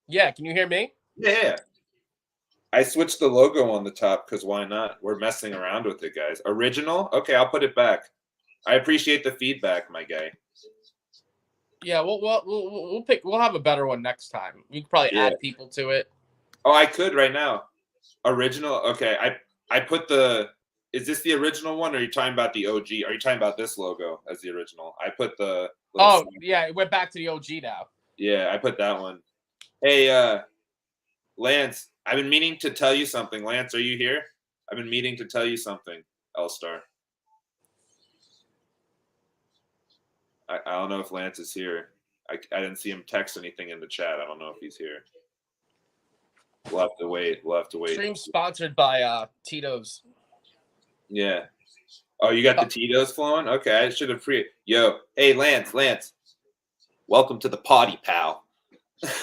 Yeah, can you hear me? Yeah. I switched the logo on the top because why not? We're messing around with it, guys. Original? Okay, I'll put it back. I appreciate the feedback, my guy. Yeah, we'll pick. We'll have a better one next time. We could probably add people to it. Oh, I could right now. Original. Okay, I put the. Is this the original one, or are you talking about the OG? Are you talking about this logo as the original? I put the. Oh yeah, it went back to the OG now. Yeah, I put that one. Hey, Lance, I've been meaning to tell you something. Lance, are you here? I've been meaning to tell you something, L-Star. I don't know if Lance is here. I didn't see him text anything in the chat. I don't know if he's here. We'll have to wait. Stream sponsored by Tito's. Yeah. Oh, you got the Tito's flowing? Okay, I should have Yo, hey, Lance. Welcome to the party, pal.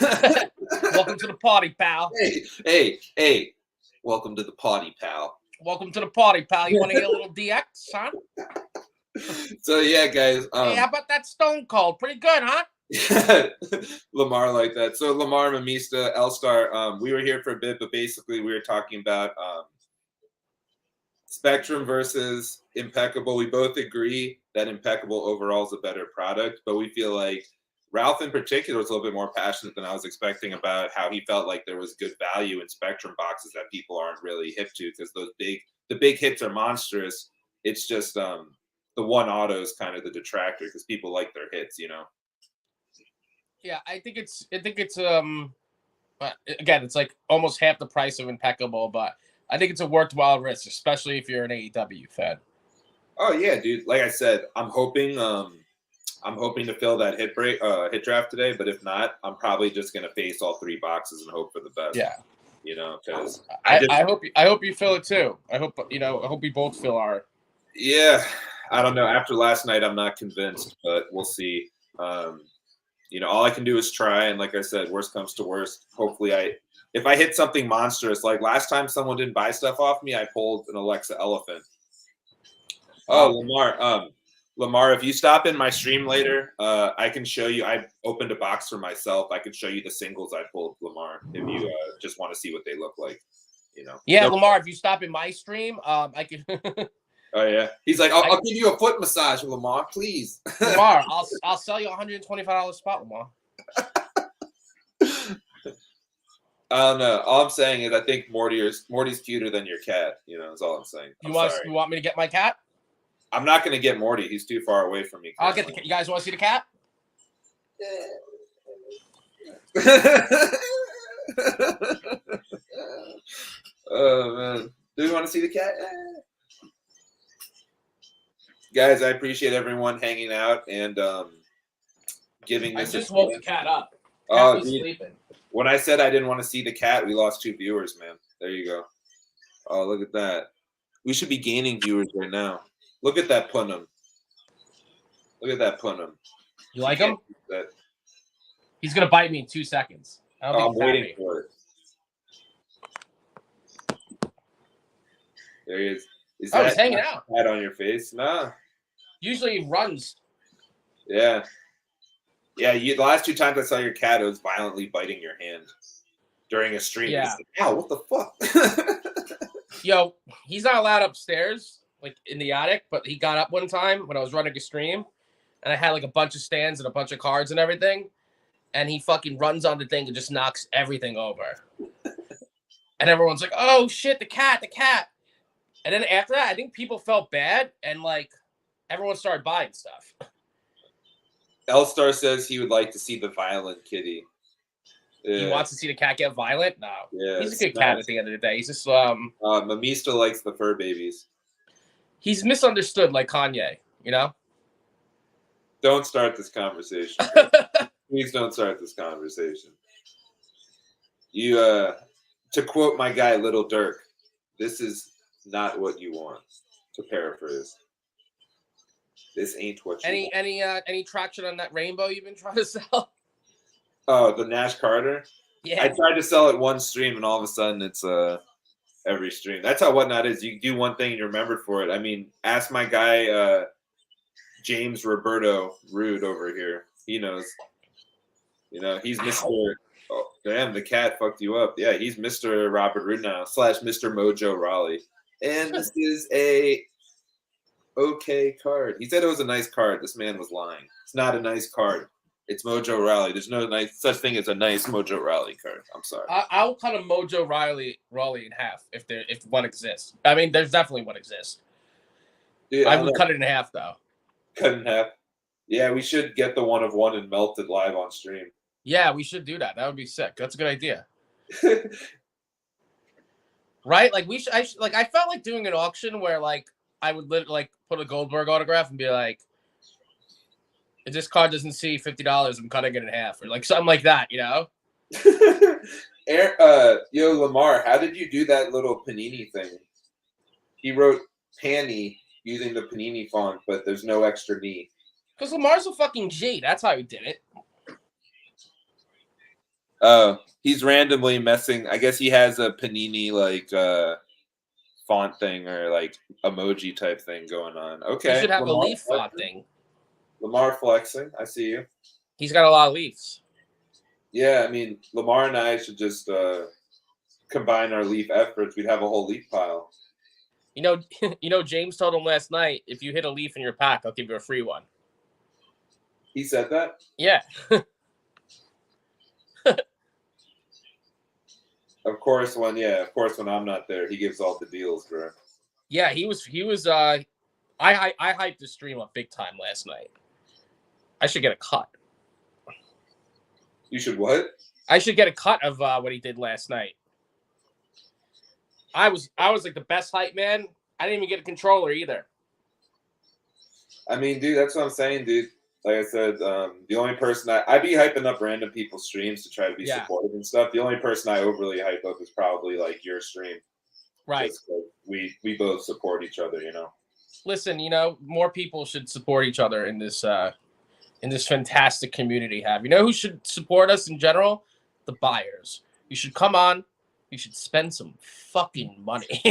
Welcome to the party, pal. Hey. Welcome to the party, pal. Welcome to the party, pal. You want to get a little DX, huh? So yeah, guys. Hey, how about that Stone Cold? Pretty good, huh? Lamar like that. So Lamar, Mamista, L-Star, we were here for a bit, but basically we were talking about Spectrum versus Impeccable. We both agree that Impeccable overall is a better product, but we feel like Ralph in particular was a little bit more passionate than I was expecting about how he felt like there was good value in Spectrum boxes that people aren't really hip to because the big hits are monstrous. It's just the one auto is kind of the detractor because people like their hits, you know. Yeah, I think it's again, it's like almost half the price of Impeccable, but I think it's a worthwhile risk, especially if you're an AEW fan. Oh yeah, dude. Like I said, I'm hoping I'm hoping to fill that hit draft today, but if not, I'm probably just gonna face all 3 boxes and hope for the best. Yeah. Because I hope you fill it too. I hope we both fill our. Yeah, I don't know. After last night, I'm not convinced, but we'll see. All I can do is try, and like I said, worst comes to worst. Hopefully, if I hit something monstrous, like last time someone didn't buy stuff off me, I pulled an Alexa Elephant. Oh, Lamar, if you stop in my stream later, I can show you. I opened a box for myself. I can show you the singles I pulled, Lamar, if you just want to see what they look like. Yeah, Lamar, if you stop in my stream, I can. Oh yeah, he's like, I'll give you a foot massage, Lamar, please. Lamar, I'll sell you $125 spot, Lamar. I don't know. All I'm saying is I think Morty's cuter than your cat. That's all I'm saying. You want me to get my cat? I'm not going to get Morty. He's too far away from me. I'll get the cat. You guys want to see the cat? Oh man, do you want to see the cat? Guys, I appreciate everyone hanging out and giving this. I just woke the cat up. Oh, was sleeping. When I said I didn't want to see the cat, we lost 2 viewers, man. There you go. Oh, look at that. We should be gaining viewers right now. Look at that punum. Look at that punum. You like him? He's going to bite me in 2 seconds. I'm waiting for it. There he is. He's hanging out. Hat on your face? Nah. Usually he runs. Yeah. Yeah, the last 2 times I saw your cat, it was violently biting your hand during a stream. Yeah. Like, ow, what the fuck? Yo, he's not allowed upstairs, like in the attic, but he got up one time when I was running a stream, and I had like a bunch of stands and a bunch of cards and everything, and he fucking runs on the thing and just knocks everything over. And everyone's like, oh shit, the cat. And then after that, I think people felt bad, and like everyone started buying stuff. L-Star says he would like to see the violent kitty. Yeah. He wants to see the cat get violent? No. Yeah, he's a good cat at the end of the day. He's just Mamista likes the fur babies. He's misunderstood like Kanye, Don't start this conversation. Please don't start this conversation. You to quote my guy Little Dirk, this is not what you want, to paraphrase. This ain't what you want. Any traction on that rainbow you've been trying to sell? Oh, the Nash Carter? Yeah. I tried to sell it one stream, and all of a sudden it's every stream. That's how Whatnot is. You do one thing and you're remembered for it. I mean, ask my guy James Roberto Rude over here. He knows. He's Mr. Oh, damn, the cat fucked you up. Yeah, he's Mr. Robert Rude now / Mr. Mojo Raleigh. And this is a okay card. He said it was a nice card. This man was lying. It's not a nice card. It's Mojo Raleigh. There's no such thing as a nice Mojo Raleigh card. I'm sorry. I'll cut a Mojo Raleigh in half if one exists. I mean, there's definitely one exists. Yeah, I would cut it in half though. Cut in half. Yeah, we should get the 1 of 1 and melt it live on stream. Yeah, we should do that. That would be sick. That's a good idea. Right? Like I felt like doing an auction where like I would like put a Goldberg autograph and be like, if this card doesn't see $50, I'm cutting it in half, or like something like that, Yo, Lamar, how did you do that little Panini thing? He wrote Panny using the Panini font, but there's no extra knee. Because Lamar's a fucking G. That's how he did it. He's randomly messing. I guess he has a Panini like font thing or like emoji type thing going on. Okay. He should have Lamar a leaf font thing. Lamar flexing. I see you. He's got a lot of leaves. Yeah, I mean, Lamar and I should just combine our leaf efforts. We'd have a whole leaf pile. James told him last night, if you hit a leaf in your pack, I'll give you a free one. He said that? Yeah. Of course, when I'm not there, he gives all the deals, bro. Yeah, he was I hyped the stream up big time last night. I should get a cut. You should what? I should get a cut of what he did last night. I was like the best hype man. I didn't even get a controller either. I mean, dude, that's what I'm saying, dude. like I said, the only person I be hyping up random people's streams to try to be supportive and stuff. The only person I overly hype up is probably like your stream, Right? just we both support each other, Listen, more people should support each other in this fantastic community. Who should support us in general? The buyers. You should come on. You should spend some fucking money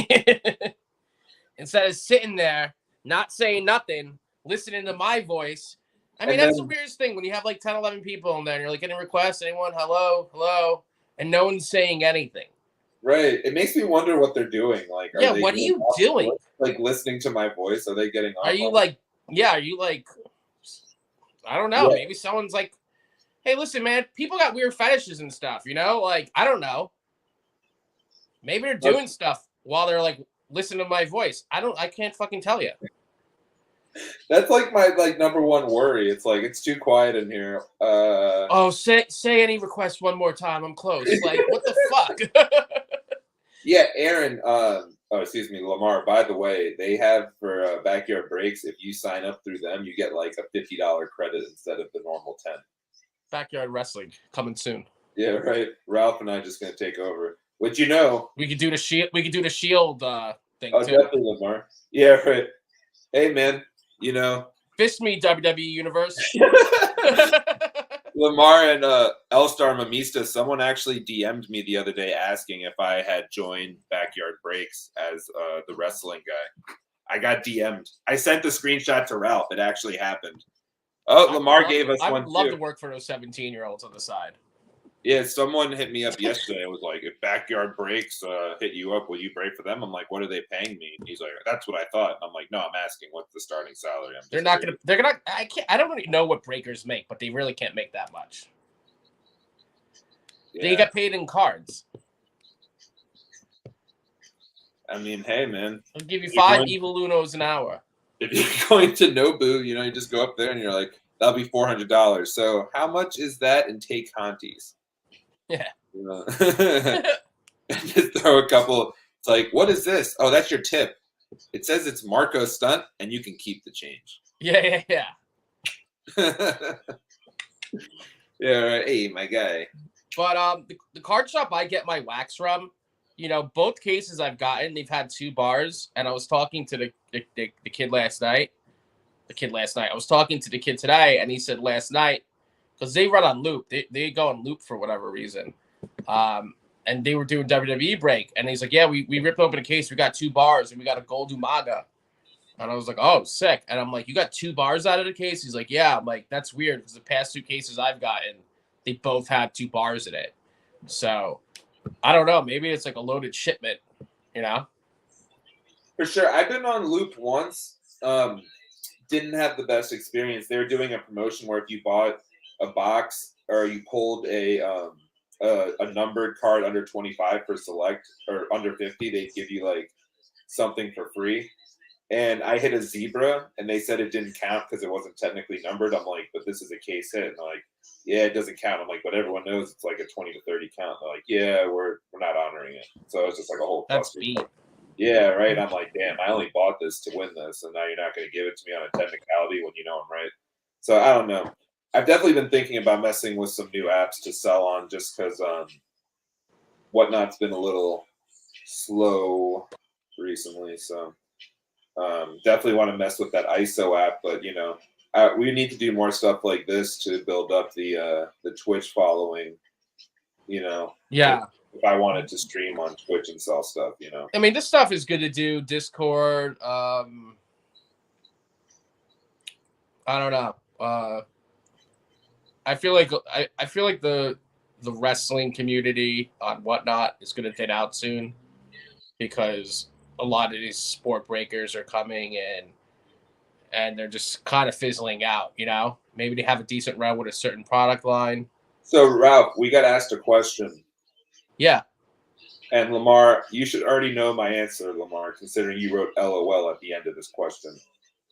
instead of sitting there not saying nothing, listening to my voice. I mean, that's the weirdest thing when you have like 10, 11 people in there and you're like getting requests, anyone, hello, and no one's saying anything. Right. It makes me wonder what they're doing. Like, what are you doing? Like listening to my voice? Are they getting off? Are you like, I don't know. Yeah. Maybe someone's like, hey, listen, man, people got weird fetishes and stuff, Like, I don't know. Maybe they're doing stuff while they're like listening to my voice. I can't fucking tell you. That's like my number one worry. It's like it's too quiet in here. Say any request one more time. I'm close. Like, what the fuck? Yeah, Aaron. Excuse me, Lamar. By the way, they have for backyard breaks. If you sign up through them, you get like a $50 credit instead of the normal 10. Backyard wrestling coming soon. Yeah, right. Ralph and I just gonna take over. Which we could do the shield. We could do the shield thing. Oh, too. Definitely, Lamar. Yeah, right. Hey, man. Fist me, WWE Universe. Lamar and L-Star Mamista, someone actually DM'd me the other day asking if I had joined Backyard Breaks as the wrestling guy. I got DM'd. I sent the screenshot to Ralph. It actually happened. Oh, Lamar gave us one too. I would love to work for those 17-year-olds on the side. Yeah, someone hit me up yesterday. It was like, if Backyard Breaks hit you up, will you break for them? I'm like, what are they paying me? And he's like, that's what I thought. I'm like, no, I'm asking what's the starting salary. I don't really know what breakers make, but they really can't make that much. Yeah. They get paid in cards. I mean, hey, man. I'll give you 5 Evil Unos an hour. If you're going to Nobu, you just go up there and you're like, that'll be $400. So how much is that in take Contis? Yeah. Just throw a couple. It's like, what is this? Oh, that's your tip. It says it's Marco Stunt, and you can keep the change. Yeah. Yeah, right. Hey, my guy. But the card shop I get my wax from, both cases I've gotten, they've had 2 bars, and I was talking to the kid last night. I was talking to the kid today, and he said last night, because they run on loop. They go on loop for whatever reason. And they were doing WWE break. And he's like, yeah, we ripped open a case. We got 2 bars, and we got a gold Umaga. And I was like, oh, sick. And I'm like, you got 2 bars out of the case? He's like, yeah. I'm like, that's weird, because the past 2 cases I've gotten, they both had 2 bars in it. So, I don't know. Maybe it's like a loaded shipment, For sure. I've been on loop once. Didn't have the best experience. They were doing a promotion where if you bought a box or you pulled a numbered card under 25 for select or under 50, they'd give you like something for free. And I hit a zebra, and they said it didn't count because it wasn't technically numbered. I'm like, but this is a case hit. And they're like, yeah, it doesn't count. I'm like, but everyone knows it's like a 20 to 30 count. They're like, yeah, we're not honoring it. So it's just like a whole cluster. That's beat. Yeah, right. I'm like, damn, I only bought this to win this, and now you're not going to give it to me on a technicality when you know I'm right. So I don't know. I've definitely been thinking about messing with some new apps to sell on, just because Whatnot's been a little slow recently. So definitely want to mess with that ISO app, but we need to do more stuff like this to build up the Twitch following. Yeah. If I wanted to stream on Twitch and sell stuff, I mean, this stuff is good to do. Discord. I don't know. I feel like the wrestling community on Whatnot is going to thin out soon, because a lot of these sport breakers are coming in and they're just kind of fizzling out. Maybe they have a decent run with a certain product line. So Ralph, we got asked a question. Yeah. And Lamar, you should already know my answer, Lamar, considering you wrote LOL at the end of this question.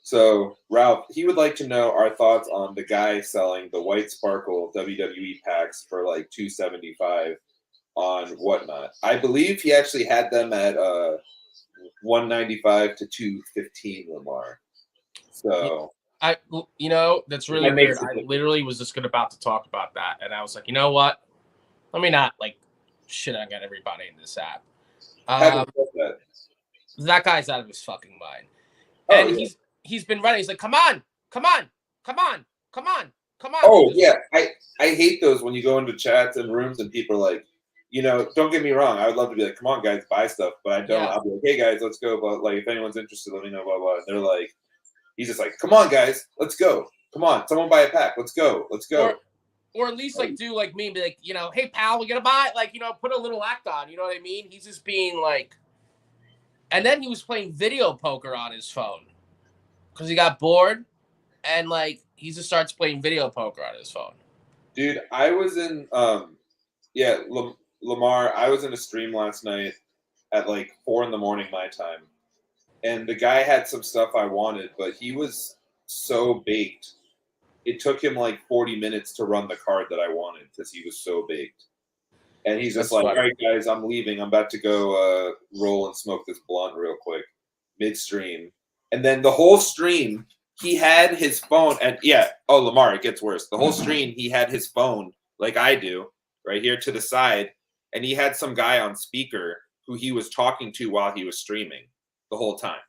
So, Ralph, he would like to know our thoughts on the guy selling the White Sparkle WWE packs for like $275 on Whatnot. I believe he actually had them at $195 to $215, Lamar. So That's really That makes weird. I it- literally was just about to talk about that, and I was like, you know what? Let me not like shit on everybody in this app. Haven't said that. That guy's out of his fucking mind, Oh, and yeah. he's been running. He's like, come on, come on, come on, come on, come on. Oh, yeah. I hate those when you go into chats and rooms and people are like, don't get me wrong. I would love to be like, come on, guys, buy stuff. But I don't. Yeah. I'll be like, hey, guys, let's go. But like, if anyone's interested, let me know, blah, blah. And they're like, he's just like, come on, guys, let's go. Come on, someone buy a pack. Let's go. Let's go. Or at least like do like me and be like, hey pal, we gonna buy it. Like, put a little act on. You know what I mean? He's just being like, and then he was playing video poker on his phone because he got bored, and like he just starts playing video poker on his phone. Dude, I was in Lamar. I was in a stream last night at like 4 a.m. my time, and the guy had some stuff I wanted, but he was so baked. It took him like 40 minutes to run the card that I wanted because he was so baked. And he's just like, all right, guys, I'm leaving. I'm about to go roll and smoke this blunt real quick, midstream. And then the whole stream, he had his phone. And Lamar, it gets worse. The whole stream, he had his phone, like I do, right here to the side. And he had some guy on speaker who he was talking to while he was streaming the whole time.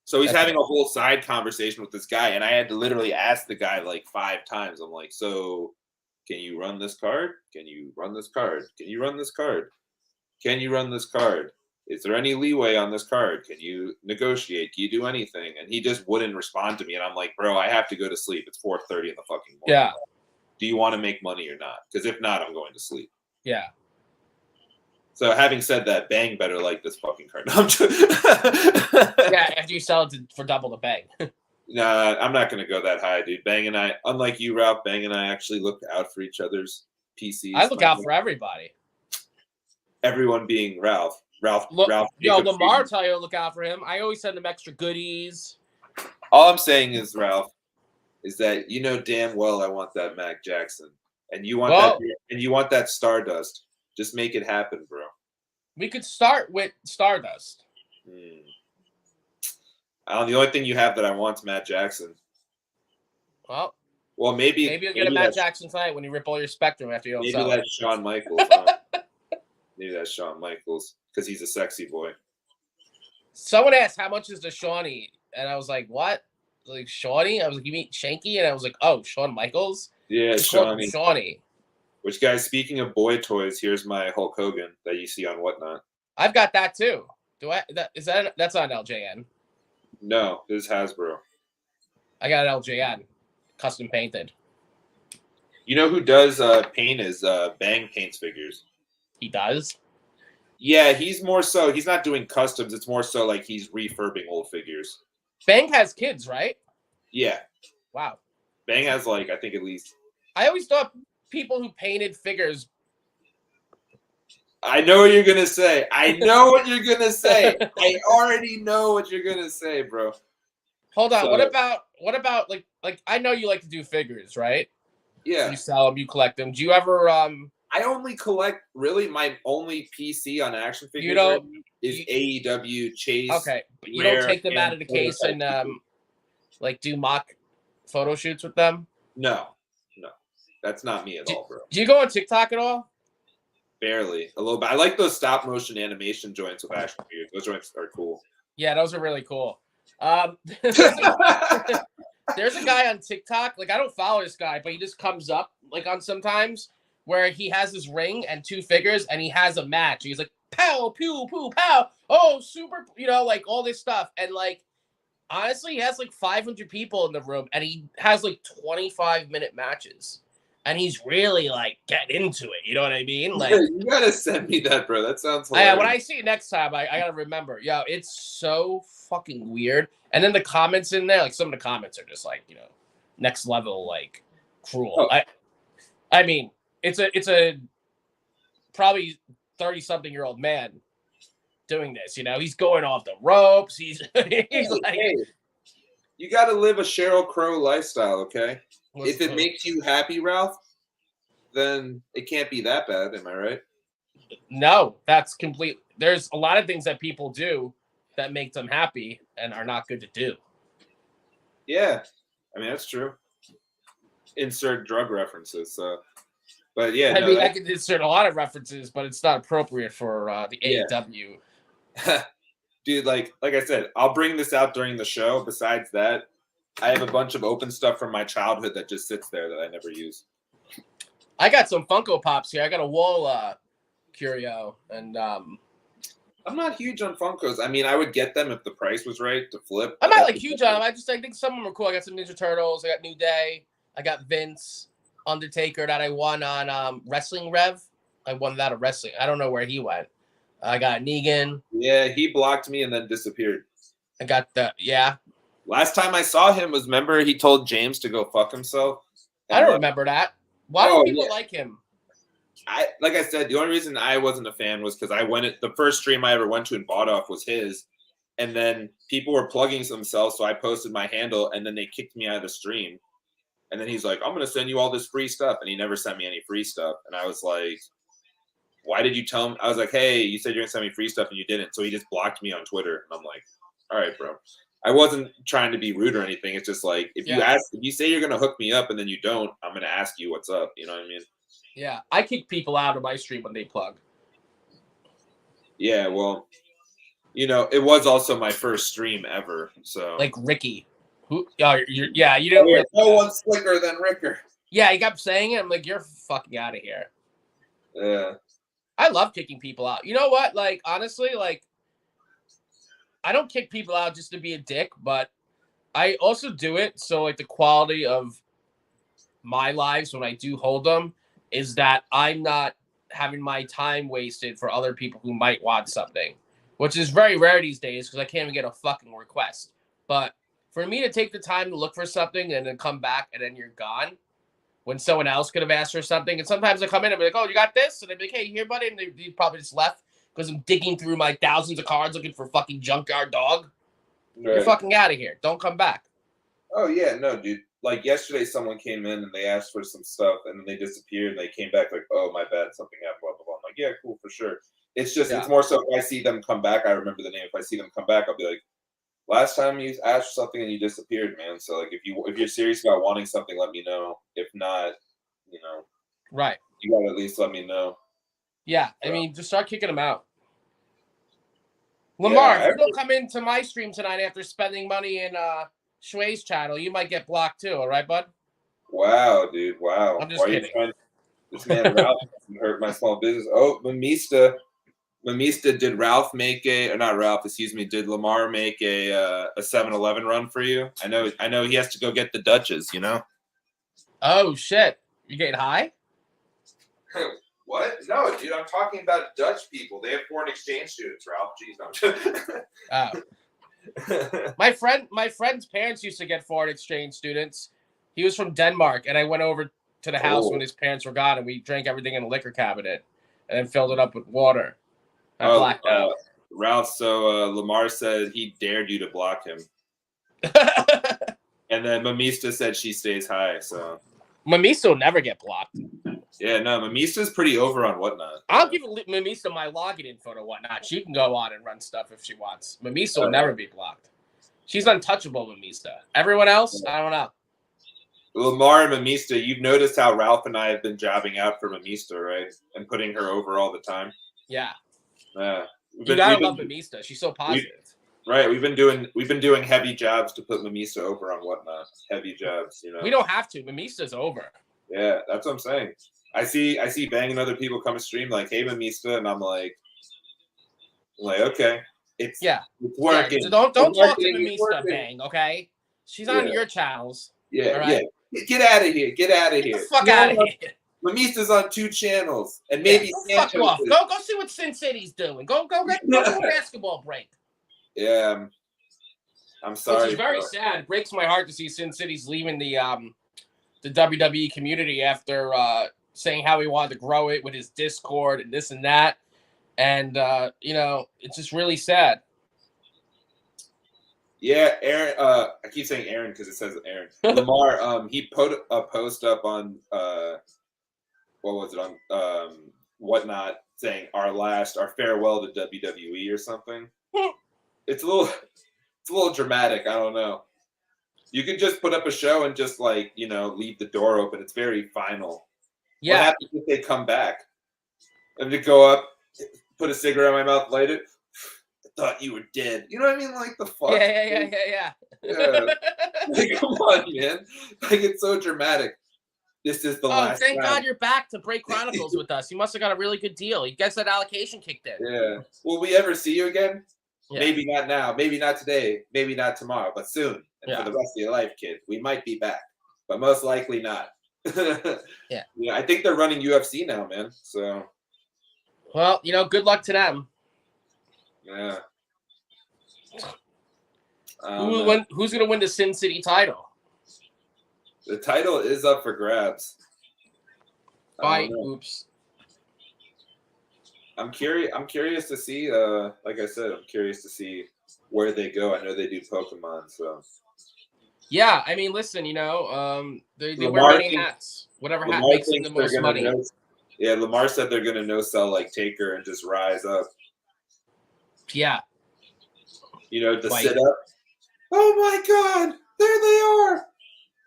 So he's having a whole side conversation with this guy. And I had to literally ask the guy like 5 times. I'm like, so can you run this card? Can you run this card? Can you run this card? Can you run this card? Is there any leeway on this card? Can you negotiate? Can you do anything? And he just wouldn't respond to me. And I'm like, bro, I have to go to sleep. It's 4:30 in the fucking morning. Yeah. Do you want to make money or not? Because if not, I'm going to sleep. Yeah. So having said that, Bang better like this fucking card. No, yeah, after you sell it for double the Bang. Nah, I'm not going to go that high, dude. Bang and I, unlike you, Ralph, Bang and I actually look out for each other's PCs. I look out for everybody. Everyone being Ralph. Ralph. Lamar tell you to look out for him. I always send him extra goodies. All I'm saying is, Ralph, is that damn well I want that Mac Jackson, and you want that Stardust. Just make it happen, bro. We could start with Stardust. The only thing you have that I want is Matt Jackson. Well, maybe you'll get a Matt Jackson tonight when you rip all your Spectrum after you don't sell it. Maybe that's Shawn Michaels. Huh? Maybe that's Shawn Michaels because he's a sexy boy. Someone asked how much is the Shawnee, and I was like, "What? Like Shawnee?" I was like, "You mean Shanky?" And I was like, "Oh, Shawn Michaels." Yeah, Shawnee. Which, guys? Speaking of boy toys, here's my Hulk Hogan that you see on Whatnot. I've got that too. That's on LJN? No, this is Hasbro. I got an LJN, custom painted. You know who does paint is Bang paints figures. He does? Yeah, he's more so. He's not doing customs. It's more so like he's refurbing old figures. Bang has kids, right? Yeah. Wow. Bang has I think at least. I always thought people who painted figures. I know what you're gonna say. I know what you're gonna say. I already know what you're gonna say, bro. Hold on. What about like I know you like to do figures, right? Yeah. You sell them, you collect them. Do you ever I only collect my only PC on action figures is AEW Chase. Okay, but you don't take them out of the case and do mock photo shoots with them? No, that's not me at all, bro. Do you go on TikTok at all? Barely, a little bit. I like those stop motion animation joints with action figures. Those joints are cool. Yeah, those are really cool. There's a guy on TikTok. Like I don't follow this guy, but he just comes up on sometimes where he has his ring and 2 figures, and he has a match. He's like, pow, pew, poo, pow. Oh, super, all this stuff. And honestly, he has 500 people in the room, and he has 25-minute matches. And he's really getting into it. You know what I mean? You gotta send me that, bro. That sounds hilarious. When I see it next time, I gotta remember. Yo, it's so fucking weird. And then the comments in there, some of the comments are just next level, cruel. Oh. I mean, it's a probably 30-something-year-old man doing this. He's going off the ropes. He's hey, you got to live a Sheryl Crow lifestyle, okay? If it makes you happy, Ralph, then it can't be that bad. Am I right? No, that's complete. There's a lot of things that people do that make them happy and are not good to do. Yeah. I mean, that's true. Insert drug references. But yeah, I no, mean, I could insert a lot of references, but it's not appropriate for the Yeah. AEW. Dude, like I said, I'll bring this out during the show. Besides that, I have a bunch of open stuff from my childhood that just sits there that I never use. I got some Funko Pops here. I got a wall curio, and I'm not huge on Funkos. I mean, I would get them if the price was right to flip. I'm not like huge on them. I think some of them are cool. I got some Ninja Turtles. I got New Day. I got Vince, Undertaker that I won on Wrestling Rev. I won that at wrestling. I don't know where he went. I got Negan. Yeah, he blocked me and then disappeared. I got yeah. Last time I saw him was, remember, he told James to go fuck himself. I don't remember that. Why do people like him? Like I said, the only reason I wasn't a fan was because the first stream I ever went to and bought off was his, and then people were plugging themselves, so I posted my handle, and then they kicked me out of the stream. And then he's like, I'm going to send you all this free stuff. And he never sent me any free stuff. And I was like, why did you tell him? I was like, hey, you said you're going to send me free stuff and you didn't. So he just blocked me on Twitter. And I'm like, all right, bro. I wasn't trying to be rude or anything. It's just like, if you say you're going to hook me up and then you don't, I'm going to ask you what's up. You know what I mean? Yeah. I kick people out of my stream when they plug. Yeah. Well, it was also my first stream ever. So like Ricky. Who? You don't. No one's slicker than Ricker. Yeah, he kept saying it. I'm like, you're fucking out of here. Yeah. I love kicking people out. You know what? Like, honestly, like, I don't kick people out just to be a dick, but I also do it so, like, the quality of my lives when I do hold them is that I'm not having my time wasted for other people who might want something, which is very rare these days because I can't even get a fucking request. But for me to take the time to look for something and then come back and then you're gone when someone else could have asked for something. And sometimes I come in and be like, oh, you got this? And they'd be like, hey, you here, buddy? And they probably just left because I'm digging through my thousands of cards looking for fucking Junkyard Dog. Right. You're fucking out of here. Don't come back. Oh, yeah. No, dude. Like yesterday, someone came in and they asked for some stuff and then they disappeared and they came back like, oh, my bad. Something happened. Blah, blah, blah. I'm like, yeah, cool, for sure. It's just, It's more so if I see them come back, I remember the name. If I see them come back, I'll be like, last time you asked for something and you disappeared, man. So like, if you're serious about wanting something, let me know. If not, right, you gotta at least let me know. Yeah, I mean, just start kicking them out. Lamar, if you don't come into my stream tonight after spending money in Schway's channel, you might get blocked too. All right, bud? Wow, dude. Wow. I'm just kidding. This man Ralph hurt my small business. Oh, Mamista, did Ralph make did Lamar make a 7-Eleven run for you? I know he has to go get the Dutches, Oh shit. You getting high? What? No, dude, I'm talking about Dutch people. They have foreign exchange students, Ralph. Jeez, Oh. My friend's parents used to get foreign exchange students. He was from Denmark, and I went over to the house when his parents were gone, and we drank everything in the liquor cabinet and then filled it up with water. I blacked out. Ralph, so Lamar said he dared you to block him. And then Mamista said she stays high, so. Mamista will never get blocked. Yeah, no, Mamista's pretty over on Whatnot. I'll give Mamista my login info to Whatnot. She can go on and run stuff if she wants. Mamista will never be blocked. She's untouchable, Mamista. Everyone else, I don't know. Lamar and Mamista, you've noticed how Ralph and I have been jobbing out for Mamista, right? And putting her over all the time. Yeah. Yeah. You gotta love Mamista. She's so positive. Right. We've been doing heavy jobs to put Mamista over on Whatnot. Heavy jobs, We don't have to. Mamista's over. Yeah, that's what I'm saying. I see banging other people come to stream like, hey, Mamista, and I'm like, okay, it's working. Yeah, so don't talk to Mamista, bang, okay? She's on your channels. Yeah, right? Yeah. Get out of here. Get out of here. Get the fuck out of here. Mamista's on 2 channels, and maybe fuck off. Go see what Sin City's doing. Go get a basketball break. Yeah, I'm sorry. Which is very sad. It breaks my heart to see Sin City's leaving the WWE community after saying how he wanted to grow it with his Discord and this and that, and it's just really sad. Yeah, Aaron. I keep saying Aaron because it says Aaron. Lamar. He put a post up on what was it on Whatnot saying our farewell to WWE or something. It's a little dramatic. I don't know. You could just put up a show and just like, leave the door open. It's very final. Yeah. What happens if they come back? And to go up, put a cigarette in my mouth, light it. I thought you were dead. You know what I mean? Like the fuck. Yeah. Like, come on, man. Like it's so dramatic. This is the last. Thank round. God you're back to break Chronicles with us. You must have got a really good deal. You guys that allocation kicked in. Yeah. Will we ever see you again? Yeah. Maybe not now. Maybe not today. Maybe not tomorrow. But soon. And for the rest of your life, kid, we might be back, but most likely not. Yeah. I think they're running UFC now, man. So. Well, good luck to them. Yeah. Who's going to win the Sin City title? The title is up for grabs. Oops. I'm curious to see. Like I said, I'm curious to see where they go. I know they do Pokemon, so. Yeah, I mean, listen, they wear many hats. Whatever hat Lamar makes them the most money. Yeah, Lamar said they're gonna no-sell like Taker and just rise up. Yeah. The sit-up. Oh my God! There they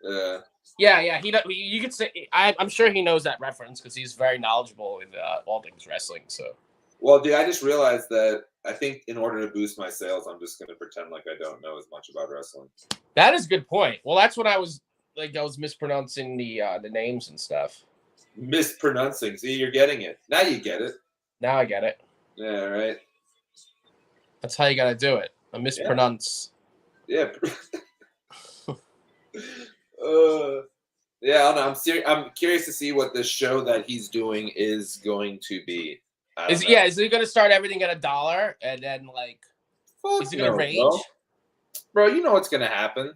are. Yeah. You could say I'm sure he knows that reference because he's very knowledgeable in all things wrestling. So. Well, dude, I just realized that I think in order to boost my sales, I'm just gonna pretend like I don't know as much about wrestling. That is a good point. Well, that's what I was mispronouncing the names and stuff. Mispronouncing. See, you're getting it. Now you get it. Now I get it. Yeah, right. That's how you got to do it. A mispronounce. Yeah. Yeah, I don't know. I'm curious to see what this show that he's doing is going to be. Is he going to start everything at $1 and then is he going to range? Bro, you know what's going to happen.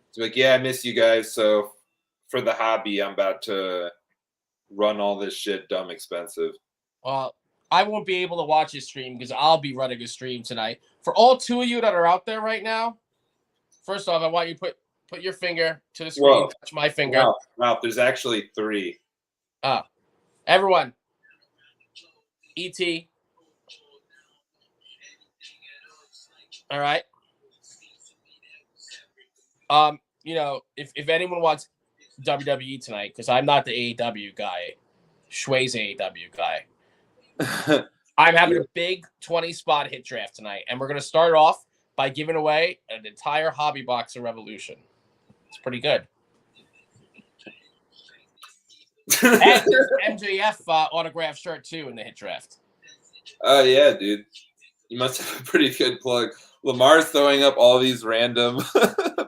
It's like, I miss you guys. So for the hobby, I'm about to run all this shit dumb expensive. Well, I won't be able to watch his stream because I'll be running a stream tonight. For all two of you that are out there right now, first off, I want you to put your finger to the screen, touch my finger. Wow, there's actually 3. Everyone. E.T. All right. If anyone wants WWE tonight, because I'm not the AEW guy, Schway's AEW guy. I'm having a big 20-spot hit draft tonight, and we're going to start off by giving away an entire hobby box of Revolution. It's pretty good. And there's MJF autographed shirt too in the hit draft. Oh yeah, dude. You must have a pretty good plug. Lamar's throwing up all these random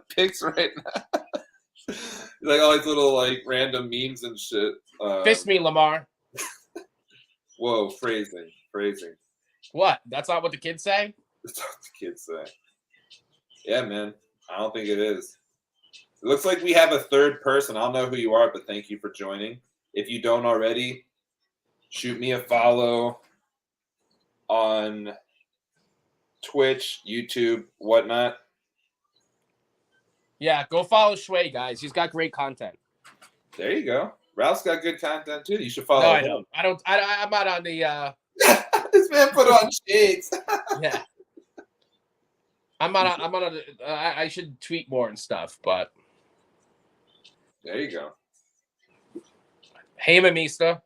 pics right now. Like all these little random memes and shit. Fist me, Lamar. Whoa, phrasing. What? That's not what the kids say? That's not what the kids say. Yeah, man. I don't think it is. It looks like we have a third person. I don't know who you are, but thank you for joining. If you don't already, shoot me a follow on Twitch, YouTube, whatnot. Yeah, go follow Schway, guys. He's got great content. There you go. Ralph's got good content too. You should follow him. I don't. I'm not on the. This man put on shades. Yeah. I'm on. I should tweet more and stuff, but. There you go. Hey, Mamista.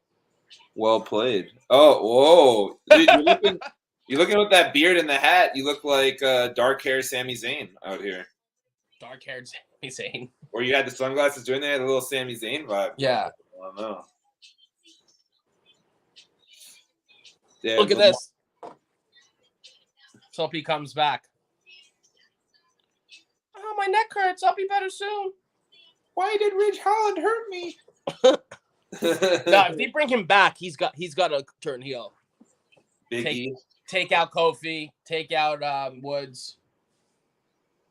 Well played. Oh, whoa. Dude, you're looking with that beard and the hat. You look like dark-haired Sami Zayn out here. Dark-haired Sami Zayn. Or you had the sunglasses doing that, a little Sami Zayn vibe. Yeah. I don't know. Yeah, look at this. Let's hope he comes back. Oh, my neck hurts. I'll be better soon. Why did Ridge Holland hurt me? No, if they bring him back, he's got to turn heel. Take out Kofi, take out Woods.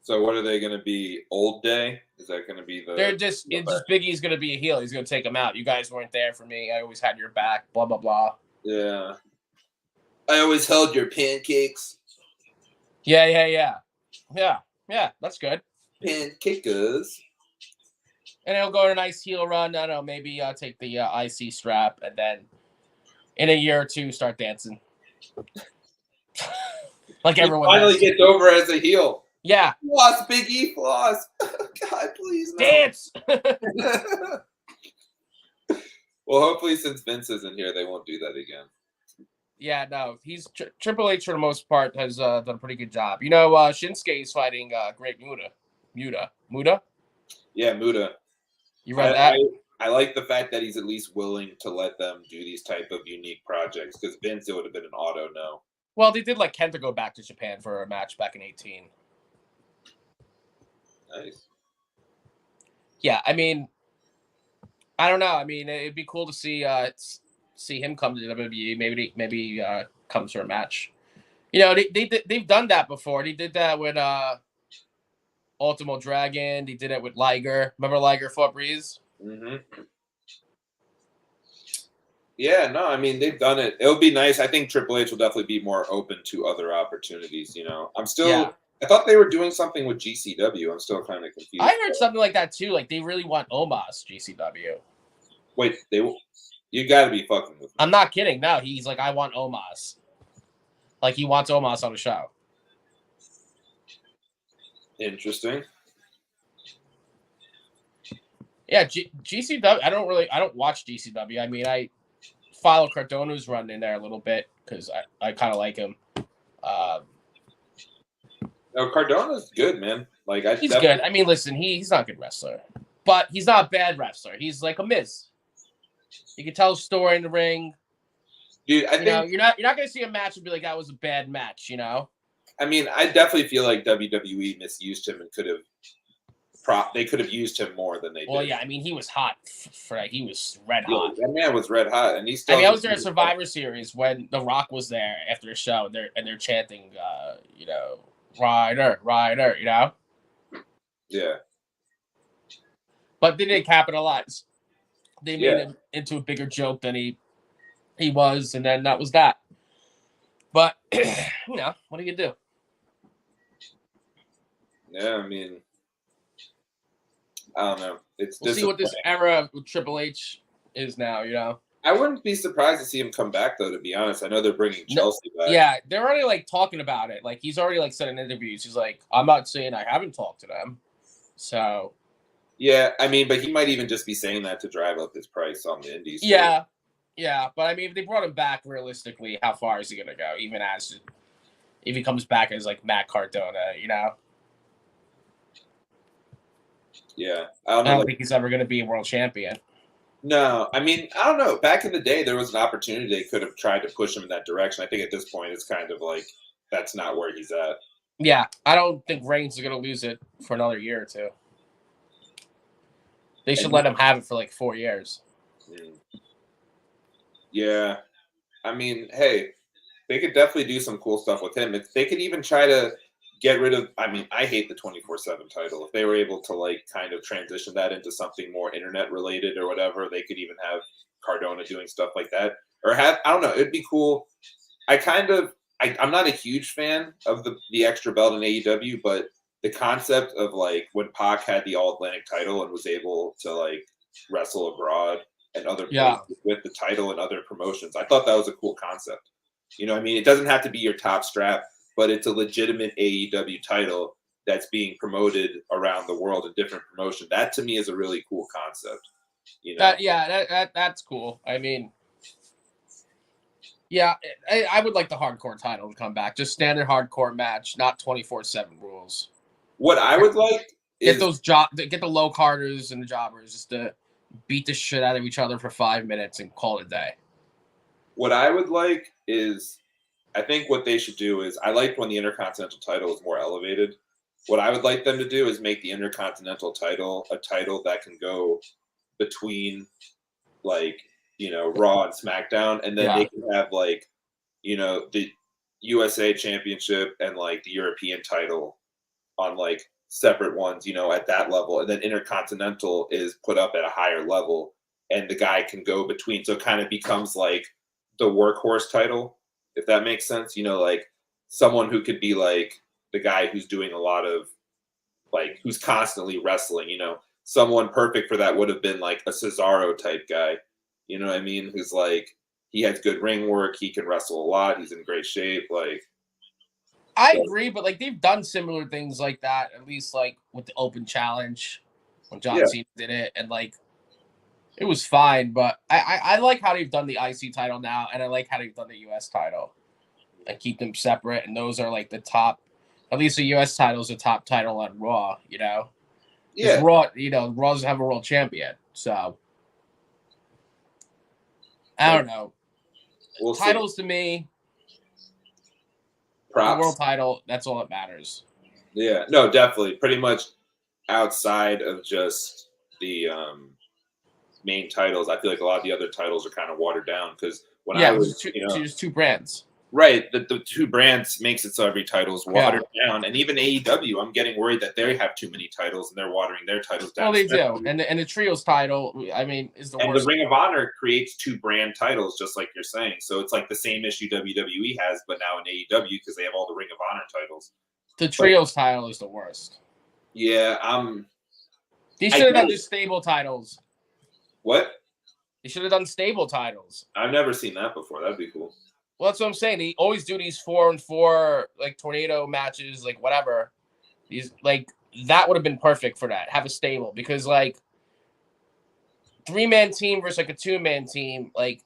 So what are they going to be? Old Day? Is that going to be the? They're just Biggie's going to be a heel. He's going to take him out. You guys weren't there for me. I always had your back. Blah blah blah. Yeah. I always held your pancakes. Yeah. That's good. Pancakes. And he'll go on a nice heel run. I don't know, maybe take the IC strap, and then in a year or two start dancing. Like everyone finally gets over as a heel. Yeah. Floss, Big E, floss. God, please no. Dance. Well, hopefully, since Vince isn't here, they won't do that again. Yeah, no, he's Triple H for the most part has done a pretty good job. You know, Shinsuke is fighting Great Muta. Yeah, Muda. You read that? I like the fact that he's at least willing to let them do these type of unique projects, because Vince, it would have been an auto no. Well, they did like Kenta go back to Japan for a match back in 2018. Nice. Yeah, I mean, I don't know. I mean, it'd be cool to see him come to WWE. Maybe comes for a match. You know, they've done that before. They did that with Ultimo Dragon. They did it with Liger. Remember Liger fought Breeze? Mm-hmm. Yeah, no, I mean, they've done it. It'll be nice. I think Triple H will definitely be more open to other opportunities, you know. I thought they were doing something with GCW. I'm still kind of confused. I heard something like that too. Like they really want Omos GCW. Wait, you got to be fucking with me. I'm not kidding. No, he's like, I want Omos. Like he wants Omos on the show. Interesting. Yeah, GCW. I don't watch GCW. I mean, I follow Cardona's run in there a little bit because I kind of like him. No, Cardona's good, man. Like He's good. I mean, listen, he's not a good wrestler, but he's not a bad wrestler. He's like a Miz. You can tell a story in the ring. Dude, I think you're not gonna see a match and be like that was a bad match. You know. I mean, I definitely feel like WWE misused him and they could have used him more than they did. Well, yeah, I mean, he was hot for that. He was red hot. That man was red hot, and he's still. I mean, I was there at Survivor Series when The Rock was there after a show, and they're chanting, you know, Ryder, you know. Yeah. But they didn't capitalize. They made him into a bigger joke than he was, and then that was that. But you know, what are you gonna do? Yeah, I mean, I don't know. We'll see what this era with Triple H is now. You know, I wouldn't be surprised to see him come back, though. To be honest, I know they're bringing Chelsea back. Yeah, they're already like talking about it. Like he's already like said in interviews, he's like, "I'm not saying I haven't talked to them." So. Yeah, I mean, but he might even just be saying that to drive up his price on the indies. Yeah, but I mean, if they brought him back, realistically, how far is he gonna go? Even if he comes back as like Matt Cardona, you know? Yeah, I don't think he's ever gonna be a world champion. No, I mean, I don't know. Back in the day, there was an opportunity they could have tried to push him in that direction. I think at this point, it's kind of like that's not where he's at. Yeah, I don't think Reigns is gonna lose it for another year or two. They should let him have it for like 4 years. Yeah. I mean, hey, they could definitely do some cool stuff with him. If they could even try to get rid of, I mean, I hate the 24/7 title. If they were able to like kind of transition that into something more internet related or whatever, they could even have Cardona doing stuff like that. Or I don't know, it'd be cool. I'm not a huge fan of the extra belt in AEW, but the concept of like when Pac had the All Atlantic title and was able to like wrestle abroad and other places with the title and other promotions, I thought that was a cool concept. You know what I mean? It doesn't have to be your top strap, but it's a legitimate AEW title that's being promoted around the world in different promotions. That to me is a really cool concept. You know? That's cool. I mean, yeah, I would like the hardcore title to come back. Just standard hardcore match, not 24/7 rules. What I would like is get the low carders and the jobbers just to beat the shit out of each other for 5 minutes and call it a day. What I would like is, I think what they should do is, I liked when the Intercontinental title was more elevated. What I would like them to do is make the Intercontinental title a title that can go between, like, you know, Raw and SmackDown, and then they can have, like, you know, the USA Championship and, like, the European title on, like, separate ones, you know, at that level. And then Intercontinental is put up at a higher level, and the guy can go between. So it kind of becomes, like, the workhorse title, if that makes sense. You know, like, someone who could be, like, the guy who's doing a lot of, like, who's constantly wrestling, you know. Someone perfect for that would have been, like, a Cesaro type guy. You know what I mean? Who's, like, he has good ring work. He can wrestle a lot. He's in great shape. Like, I So, agree, but like they've done similar things like that, at least like with the Open Challenge when John yeah, Cena did it, and like it was fine. But I like how they've done the IC title now, and I like how they've done the US title and keep them separate. And those are like the top. At least the US title is the top title on Raw, because yeah, Raw, Raw doesn't have a world champion, so I but don't know. we'll see. Titles to me, the world Props. title, that's all that matters. Yeah, no, definitely. Pretty much outside of just the main titles, I feel like a lot of the other titles are kind of watered down because when I Yeah, was, there's two brands. right, the two brands makes it so every title is watered Yeah. down, and even AEW, I'm getting worried that they have too many titles and they're watering their titles down. Well, they do, and the trios title, I mean, is the And worst. the Ring of Honor creates two brand titles, just like you're saying. So it's like the same issue WWE has, but now in AEW because they have all the Ring of Honor titles. The But trios title is the worst. yeah, They I should have get done it. just stable titles. What? They should have done stable titles. I've never seen that before. That'd be cool. Well, that's what I'm saying. They always do these 4-on-4 like tornado matches, like whatever. These like that would have been perfect for that. Have a stable because like 3-man team versus like a 2-man team, like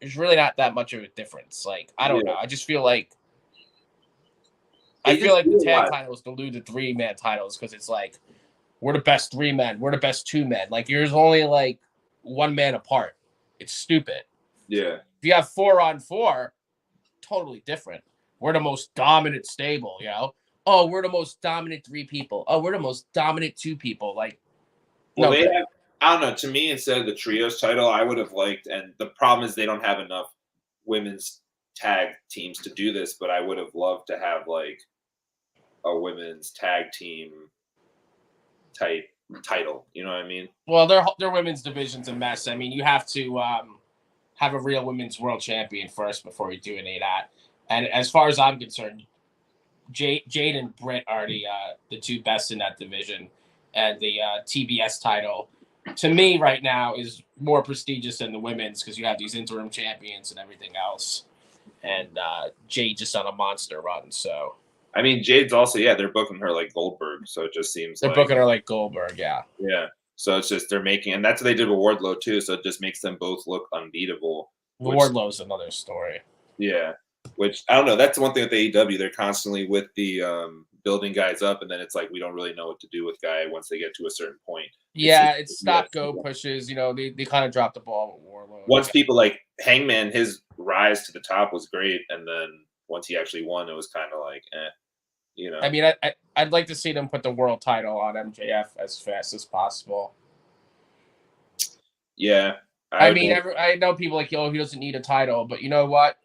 there's really not that much of a difference. Like I don't Yeah. know. I just feel like They I feel just like the do a tag lot. titles dilute the 3-man titles because it's like we're the best 3 men, we're the best 2 men. Like yours only like 1 man apart. It's stupid. Yeah. If you have 4-on-4, totally different. We're the most dominant stable, Oh, we're the most dominant 3 people. Oh, we're the most dominant 2 people. Like, Well, no, they have. I don't know. To me, instead of the trios title, I would have liked. And the problem is they don't have enough women's tag teams to do this. But I would have loved to have like a women's tag team type title. You know what I mean? well, their women's division's a mess. I mean, you have to have a real women's world champion first before you do any of that. And as far as I'm concerned, Jade and Britt are the 2 best in that division, and the TBS title, to me right now, is more prestigious than the women's because you have these interim champions and everything else, and Jade just on a monster run. So I mean, Jade's also they're booking her like Goldberg, so it just seems they're like booking her like Goldberg, yeah. yeah. So it's just they're making, and that's what they did with Wardlow too. So it just makes them both look unbeatable. Wardlow's another story. Yeah, which I don't know. That's one thing with AEW. They're constantly with the building guys up, and then it's like we don't really know what to do with guy once they get to a certain point. Yeah, it's stop go pushes. They kind of dropped the ball with Wardlow. Once people like Hangman, his rise to the top was great, and then once he actually won, it was kind of like, I mean, I'd like to see them put the world title on MJF as fast as possible. Yeah, I know people like, he doesn't need a title, but you know what?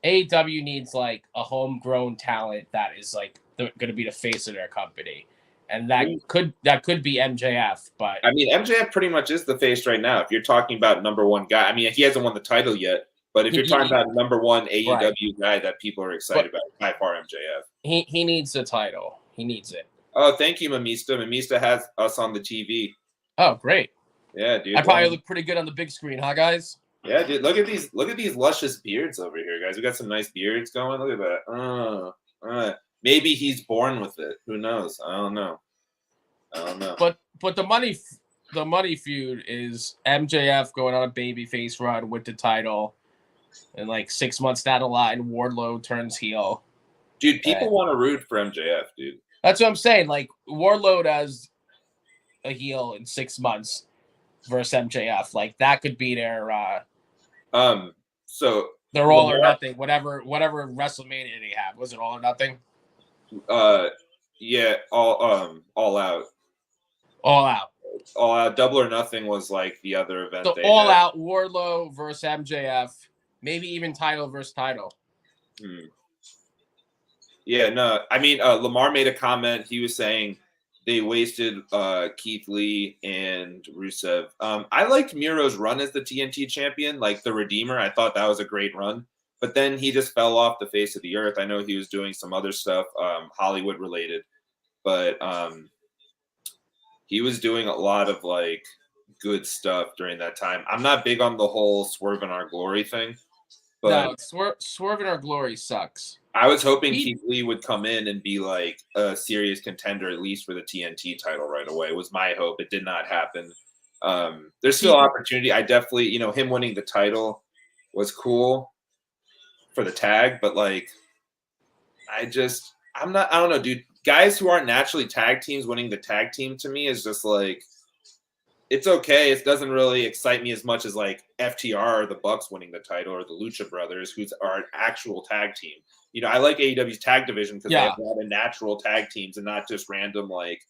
AEW needs like a homegrown talent that is like going to be the face of their company, and that could be MJF. But I mean, MJF pretty much is the face right now. If you're talking about number one guy, I mean, he hasn't won the title yet, but if you're talking about number one AEW guy that people are excited about, by far MJF. He needs the title. He needs it. Oh, thank you, Mamista. Mamista has us on the TV. Oh, great. Yeah, dude. I probably look pretty good on the big screen, huh, guys? Yeah, dude. Look at these luscious beards over here, guys. We got some nice beards going. Look at that. Maybe he's born with it. Who knows? I don't know. But the money feud is MJF going on a babyface run with the title, and like 6 months down the line, Wardlow turns heel. Dude, people want to root for MJF, dude. That's what I'm saying. Like Wardlow as a heel in 6 months versus MJF, like that could be their So they're all or nothing. Whatever WrestleMania they have, was it all or nothing? Yeah, all out. All out. All out. Double or Nothing was like the other event. So all out Wardlow versus MJF, maybe even title versus title. Yeah, no. I mean, Lamar made a comment. He was saying they wasted Keith Lee and Rusev. I liked Miro's run as the TNT champion, like the Redeemer. I thought that was a great run. But then he just fell off the face of the earth. I know he was doing some other stuff, Hollywood related. But he was doing a lot of like good stuff during that time. I'm not big on the whole Swerve in Our Glory thing. But no, Swerve in Our Glory sucks. I was hoping Keith Lee would come in and be like a serious contender, at least for the TNT title right away. Was my hope. It did not happen. There's still opportunity. I definitely, him winning the title was cool for the tag, but like, I don't know, dude. Guys who aren't naturally tag teams winning the tag team to me is just like, it's okay. It doesn't really excite me as much as like FTR or the Bucks winning the title or the Lucha Brothers, who are an actual tag team. I like AEW's tag division because they have a lot of natural tag teams and not just random like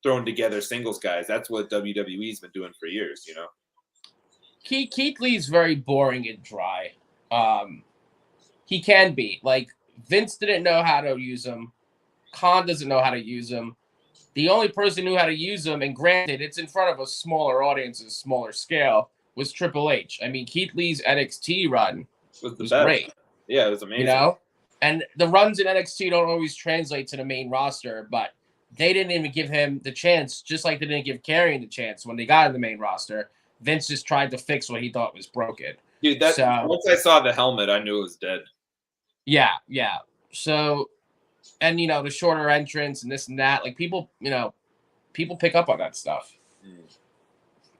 thrown together singles guys. That's what WWE's been doing for years. Keith Lee's very boring and dry. He can be. Like, Vince didn't know how to use him. Khan doesn't know how to use him. The only person who knew how to use him, and granted, it's in front of a smaller audience, a smaller scale, was Triple H. I mean, Keith Lee's NXT run was great. Yeah, it was amazing. And the runs in NXT don't always translate to the main roster, but they didn't even give him the chance, just like they didn't give Karrion the chance when they got in the main roster. Vince just tried to fix what he thought was broken. Dude, once I saw the helmet, I knew it was dead. Yeah. So, and the shorter entrance and this and that, like people pick up on that stuff.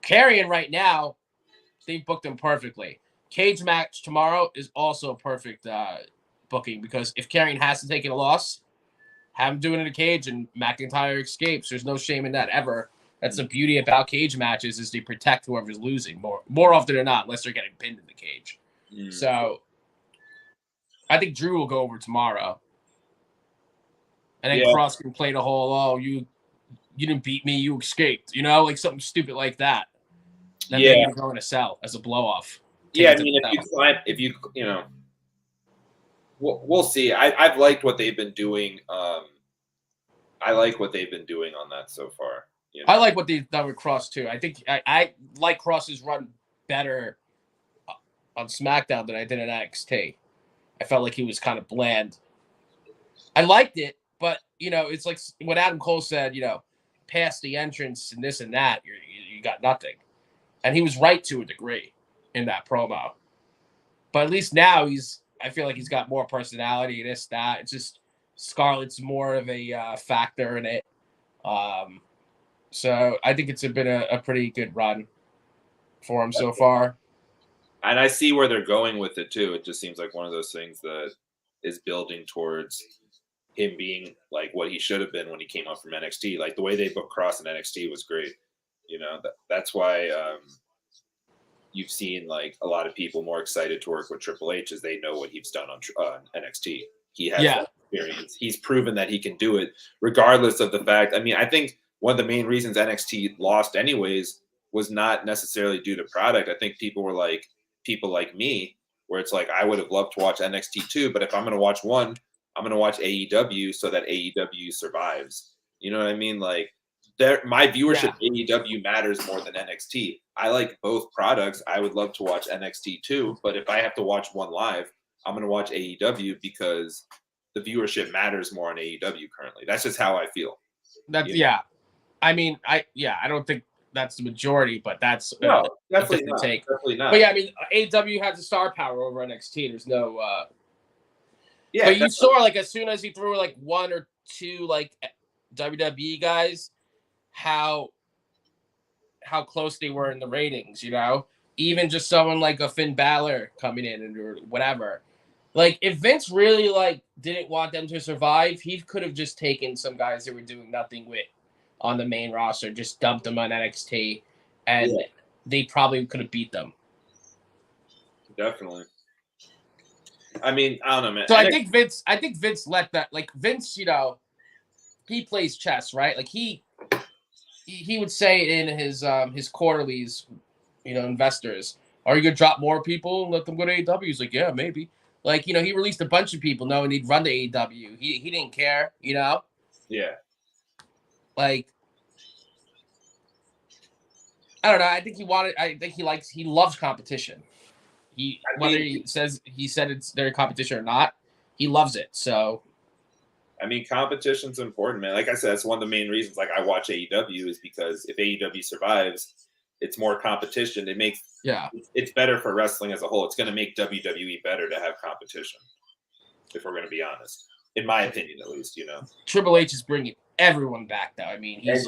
Karrion right now, they booked him perfectly. Cage match tomorrow is also a perfect booking because if Karrion has to take a loss, have him do it in a cage and McIntyre escapes. There's no shame in that ever. That's the beauty about cage matches is they protect whoever's losing more often than not, unless they're getting pinned in the cage. So I think Drew will go over tomorrow. And then Cross can play the whole, you didn't beat me, you escaped. Like something stupid like that. Then they're going to go in a cell as a blow-off. Yeah, I mean, we'll see. I've liked what they've been doing. I like what they've been doing on that so far. I like what they've done with Cross too. I think I like Cross's run better on SmackDown than I did in NXT. I felt like he was kind of bland. I liked it, but it's like what Adam Cole said. Past the entrance and this and that, you got nothing. And he was right to a degree in that promo. But at least now I feel like he's got more personality, this, that. It's just Scarlett's more of a factor in it. So I think it's been a pretty good run for him so far. And I see where they're going with it too. It just seems like one of those things that is building towards him being like what he should have been when he came up from NXT. Like the way they booked Cross in NXT was great. That's why you've seen like a lot of people more excited to work with Triple H as they know what he's done on NXT. He has that experience. He's proven that he can do it regardless of the fact. I mean, I think one of the main reasons NXT lost anyways was not necessarily due to product. I think people like me, where it's like, I would have loved to watch NXT too, but if I'm going to watch one, I'm going to watch AEW so that AEW survives. You know what I mean? Like my viewership AEW matters more than NXT. I like both products. I would love to watch NXT too, but if I have to watch one live, I'm going to watch AEW because the viewership matters more on AEW currently. That's just how I feel. I mean, I don't think that's the majority, but that's definitely not. Take. Definitely not. But I mean, AEW has the star power over NXT. There's no but you saw like as soon as he threw like one or two like WWE guys, how close they were in the ratings, even just someone like a Finn Balor coming in or whatever. Like if Vince really like didn't want them to survive, he could have just taken some guys that were doing nothing with on the main roster, just dumped them on NXT, and they probably could have beat them. Definitely. I mean, I don't know, man. So I think Vince let that, like Vince, he plays chess, right? Like he would say in his quarterlies, investors, are you gonna drop more people and let them go to AEW? He's like, yeah, maybe. Like, he released a bunch of people knowing he'd run to AEW. He didn't care, Yeah. Like, I don't know. I think he loves competition. Whether he said it's their competition or not, he loves it. So, I mean, competition's important, man. Like I said, that's one of the main reasons like I watch AEW is because if AEW survives, it's more competition. It's better for wrestling as a whole. It's going to make WWE better to have competition. if we're going to be honest, in my opinion, at least, Triple H is bringing everyone back now. I mean, he's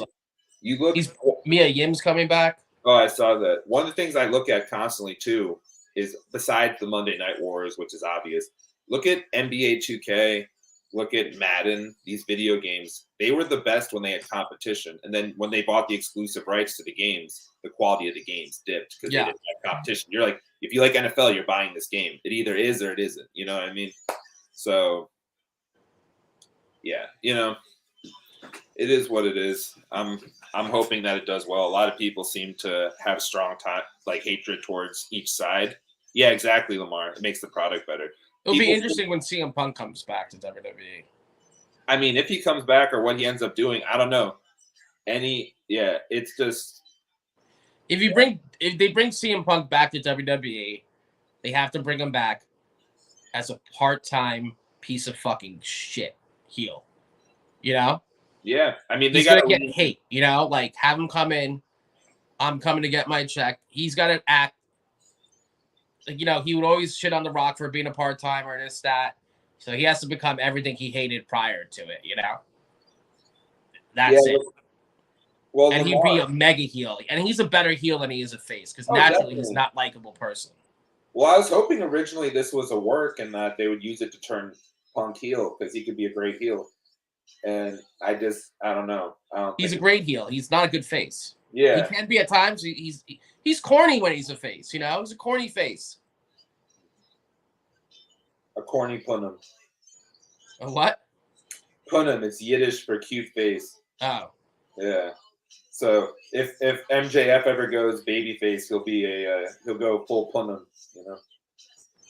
Mia Yim's coming back. Oh, I saw that. One of the things I look at constantly too is, besides the Monday Night Wars, which is obvious, look at NBA 2K, look at Madden, these video games. They were the best when they had competition. And then when they bought the exclusive rights to the games, the quality of the games dipped because they didn't have competition. You're like, if you like NFL, you're buying this game. It either is or it isn't. You know what I mean? So, yeah, it is what it is. I'm hoping that it does well. A lot of people seem to have strong hatred towards each side. Yeah, exactly, Lamar. It makes the product better. It'll be interesting when CM Punk comes back to WWE. I mean, if he comes back or what he ends up doing, I don't know. It's just if they bring CM Punk back to WWE, they have to bring him back as a part-time piece of fucking shit heel. Yeah, I mean, he's gonna get hate. Like, have him come in. I'm coming to get my check. He's got to act like, he would always shit on The Rock for being a part-timer and this, that. So he has to become everything he hated prior to it. That's it. Well, and Lamar, he'd be a mega heel, and he's a better heel than he is a face because naturally he's not a likable person. Well, I was hoping originally this was a work and that they would use it to turn Punk heel because he could be a great heel. And I don't know. He's a great heel. He's not a good face. Yeah. He can be at times. He's corny when he's a face, He's a corny face. A corny punum. A what? Punum. It's Yiddish for cute face. Oh. Yeah. So if MJF ever goes babyface, he'll go full punum,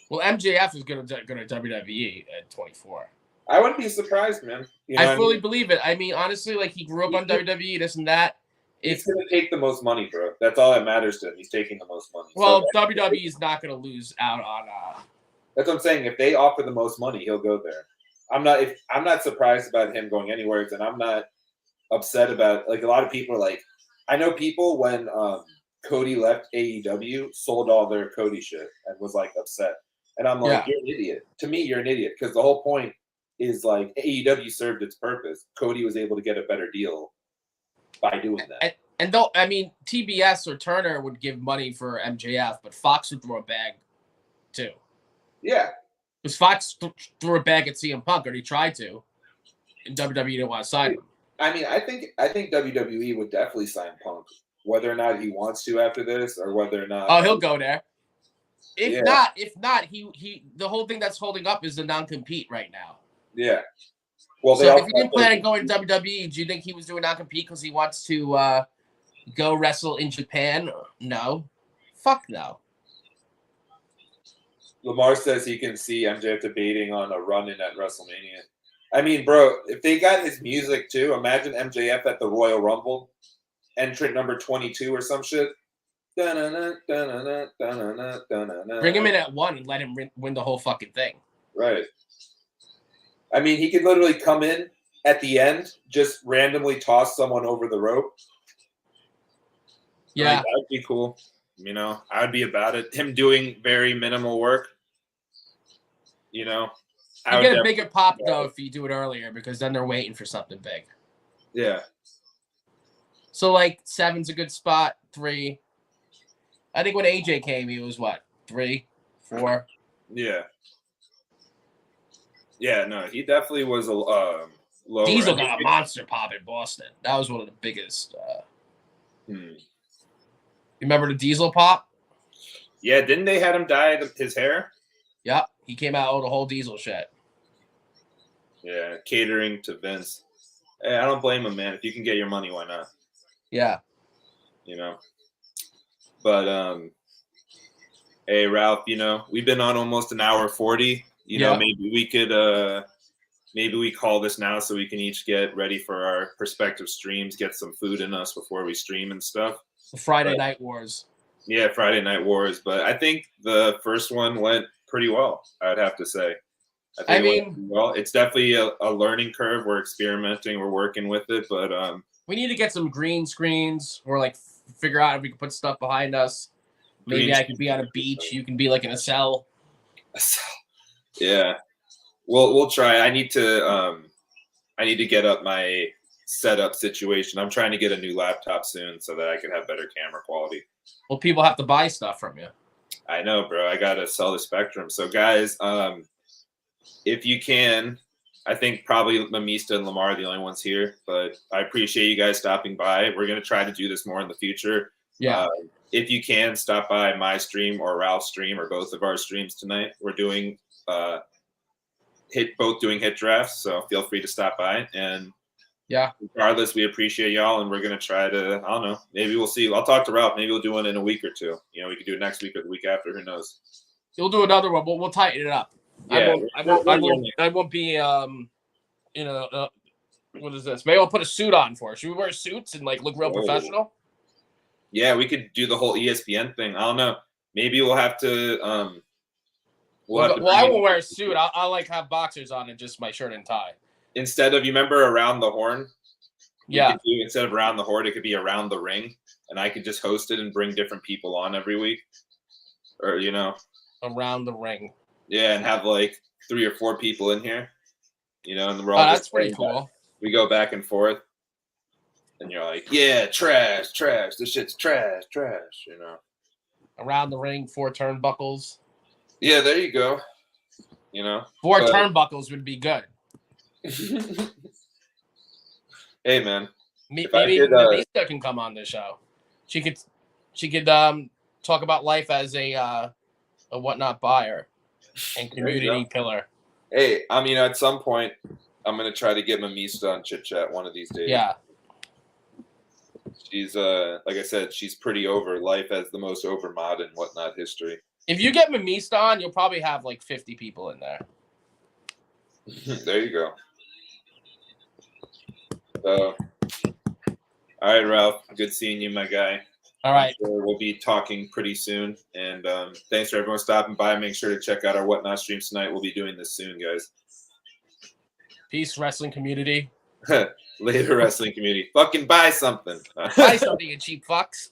Well, MJF is going to WWE at 24. I wouldn't be surprised, man. I fully believe it. I mean, honestly, like, he grew up on WWE, this and that. He's going to take the most money, bro. That's all that matters to him. He's taking the most money. Well, so WWE is not going to lose out on. That's what I'm saying. If they offer the most money, he'll go there. I'm not surprised about him going anywhere, and I'm not upset about, like, a lot of people are like, I know people when Cody left AEW sold all their Cody shit and was like upset, and I'm like, You're an idiot. To me, you're an idiot because the whole point is like AEW served its purpose. Cody was able to get a better deal by doing that. And though, I mean, TBS or Turner would give money for MJF, but Fox would throw a bag too. Yeah. Because Fox threw a bag at CM Punk, or he tried to, and WWE didn't want to sign him. I mean, I think WWE would definitely sign Punk, whether or not he wants to after this, or whether or not. Oh, he'll go there. If not, he the whole thing that's holding up is the non-compete right now. Yeah. Well, so if he didn't plan on going to WWE, do you think he was doing non-compete because he wants to go wrestle in Japan? No. Fuck no. Lamar says he can see MJF debating on a run-in at WrestleMania. I mean, bro, if they got his music too, imagine MJF at the Royal Rumble, entrant number 22 or some shit. Bring him in at 1 and let him win the whole fucking thing. Right. I mean, he could literally come in at the end, just randomly toss someone over the rope. Yeah. That would be cool. I would be about it. Him doing very minimal work. You get a bigger pop, though, if you do it earlier, because then they're waiting for something big. Yeah. So, like, 7's a good spot. 3. I think when AJ came, he was, 3, 4? Yeah. Yeah, no, he definitely was a lower. Diesel got a monster pop in Boston. That was one of the biggest. You remember the Diesel pop? Yeah, didn't they have him dye his hair? Yep, he came out with a whole Diesel shit. Yeah, catering to Vince. Hey, I don't blame him, man. If you can get your money, why not? Yeah. But hey, Ralph, we've been on almost an hour 40. Maybe we could maybe we call this now so we can each get ready for our prospective streams, get some food in us before we stream and stuff. Friday Night Wars. Yeah, Friday Night Wars. But I think the first one went pretty well, I'd have to say. I mean, well, it's definitely a learning curve. We're experimenting. We're working with it. But we need to get some green screens or, like, figure out if we can put stuff behind us. Maybe I could be on a beach. You can be, like, in a cell. Yeah. We'll try. I need to get up my setup situation. I'm trying to get a new laptop soon so that I can have better camera quality. Well, people have to buy stuff from you. I know, bro. I gotta sell the Spectrum. So, guys, if you can, I think probably Mamista and Lamar are the only ones here, but I appreciate you guys stopping by. We're gonna try to do this more in the future. Yeah. If you can, stop by my stream or Ralph's stream or both of our streams tonight. We're doing doing hit drafts, so feel free to stop by. And yeah, regardless, we appreciate y'all, and we're gonna try to. I don't know. Maybe we'll see. I'll talk to Ralph. Maybe we'll do one in a week or two. You know, we could do it next week or the week after. Who knows? You'll do another one. We'll tighten it up. Yeah, I won't be. What is this? Maybe I'll put a suit on for us. Should we wear suits and like look real professional? Yeah, we could do the whole ESPN thing. I don't know. Maybe we'll have to. I won't wear a suit. I'll like have boxers on and just my shirt and tie. Instead of, you remember Around the Horn? Yeah. Instead of Around the Horn, it could be Around the Ring, and I could just host it and bring different people on every week, or Around the Ring. Yeah, and have like 3 or 4 people in here, and we're all. That's pretty cool. We go back and forth, and you're like, yeah, trash. This shit's trash. Around the Ring, 4 turnbuckles. Yeah, there you go. 4 turnbuckles would be good. Hey, man. Maybe Mamista can come on this show. She could talk about life as a whatnot buyer and community pillar. Hey, at some point, I'm gonna try to get Mamista on Chit Chat one of these days. Yeah. She's like I said, she's pretty over. Life as the most over mod in whatnot history. If you get Mamista on, you'll probably have like 50 people in there. There you go. So, all right, Ralph. Good seeing you, my guy. All right. Sure we'll be talking pretty soon. And thanks for everyone stopping by. Make sure to check out our Whatnot streams tonight. We'll be doing this soon, guys. Peace, wrestling community. Later, wrestling community. Fucking buy something. Buy something, you cheap fucks.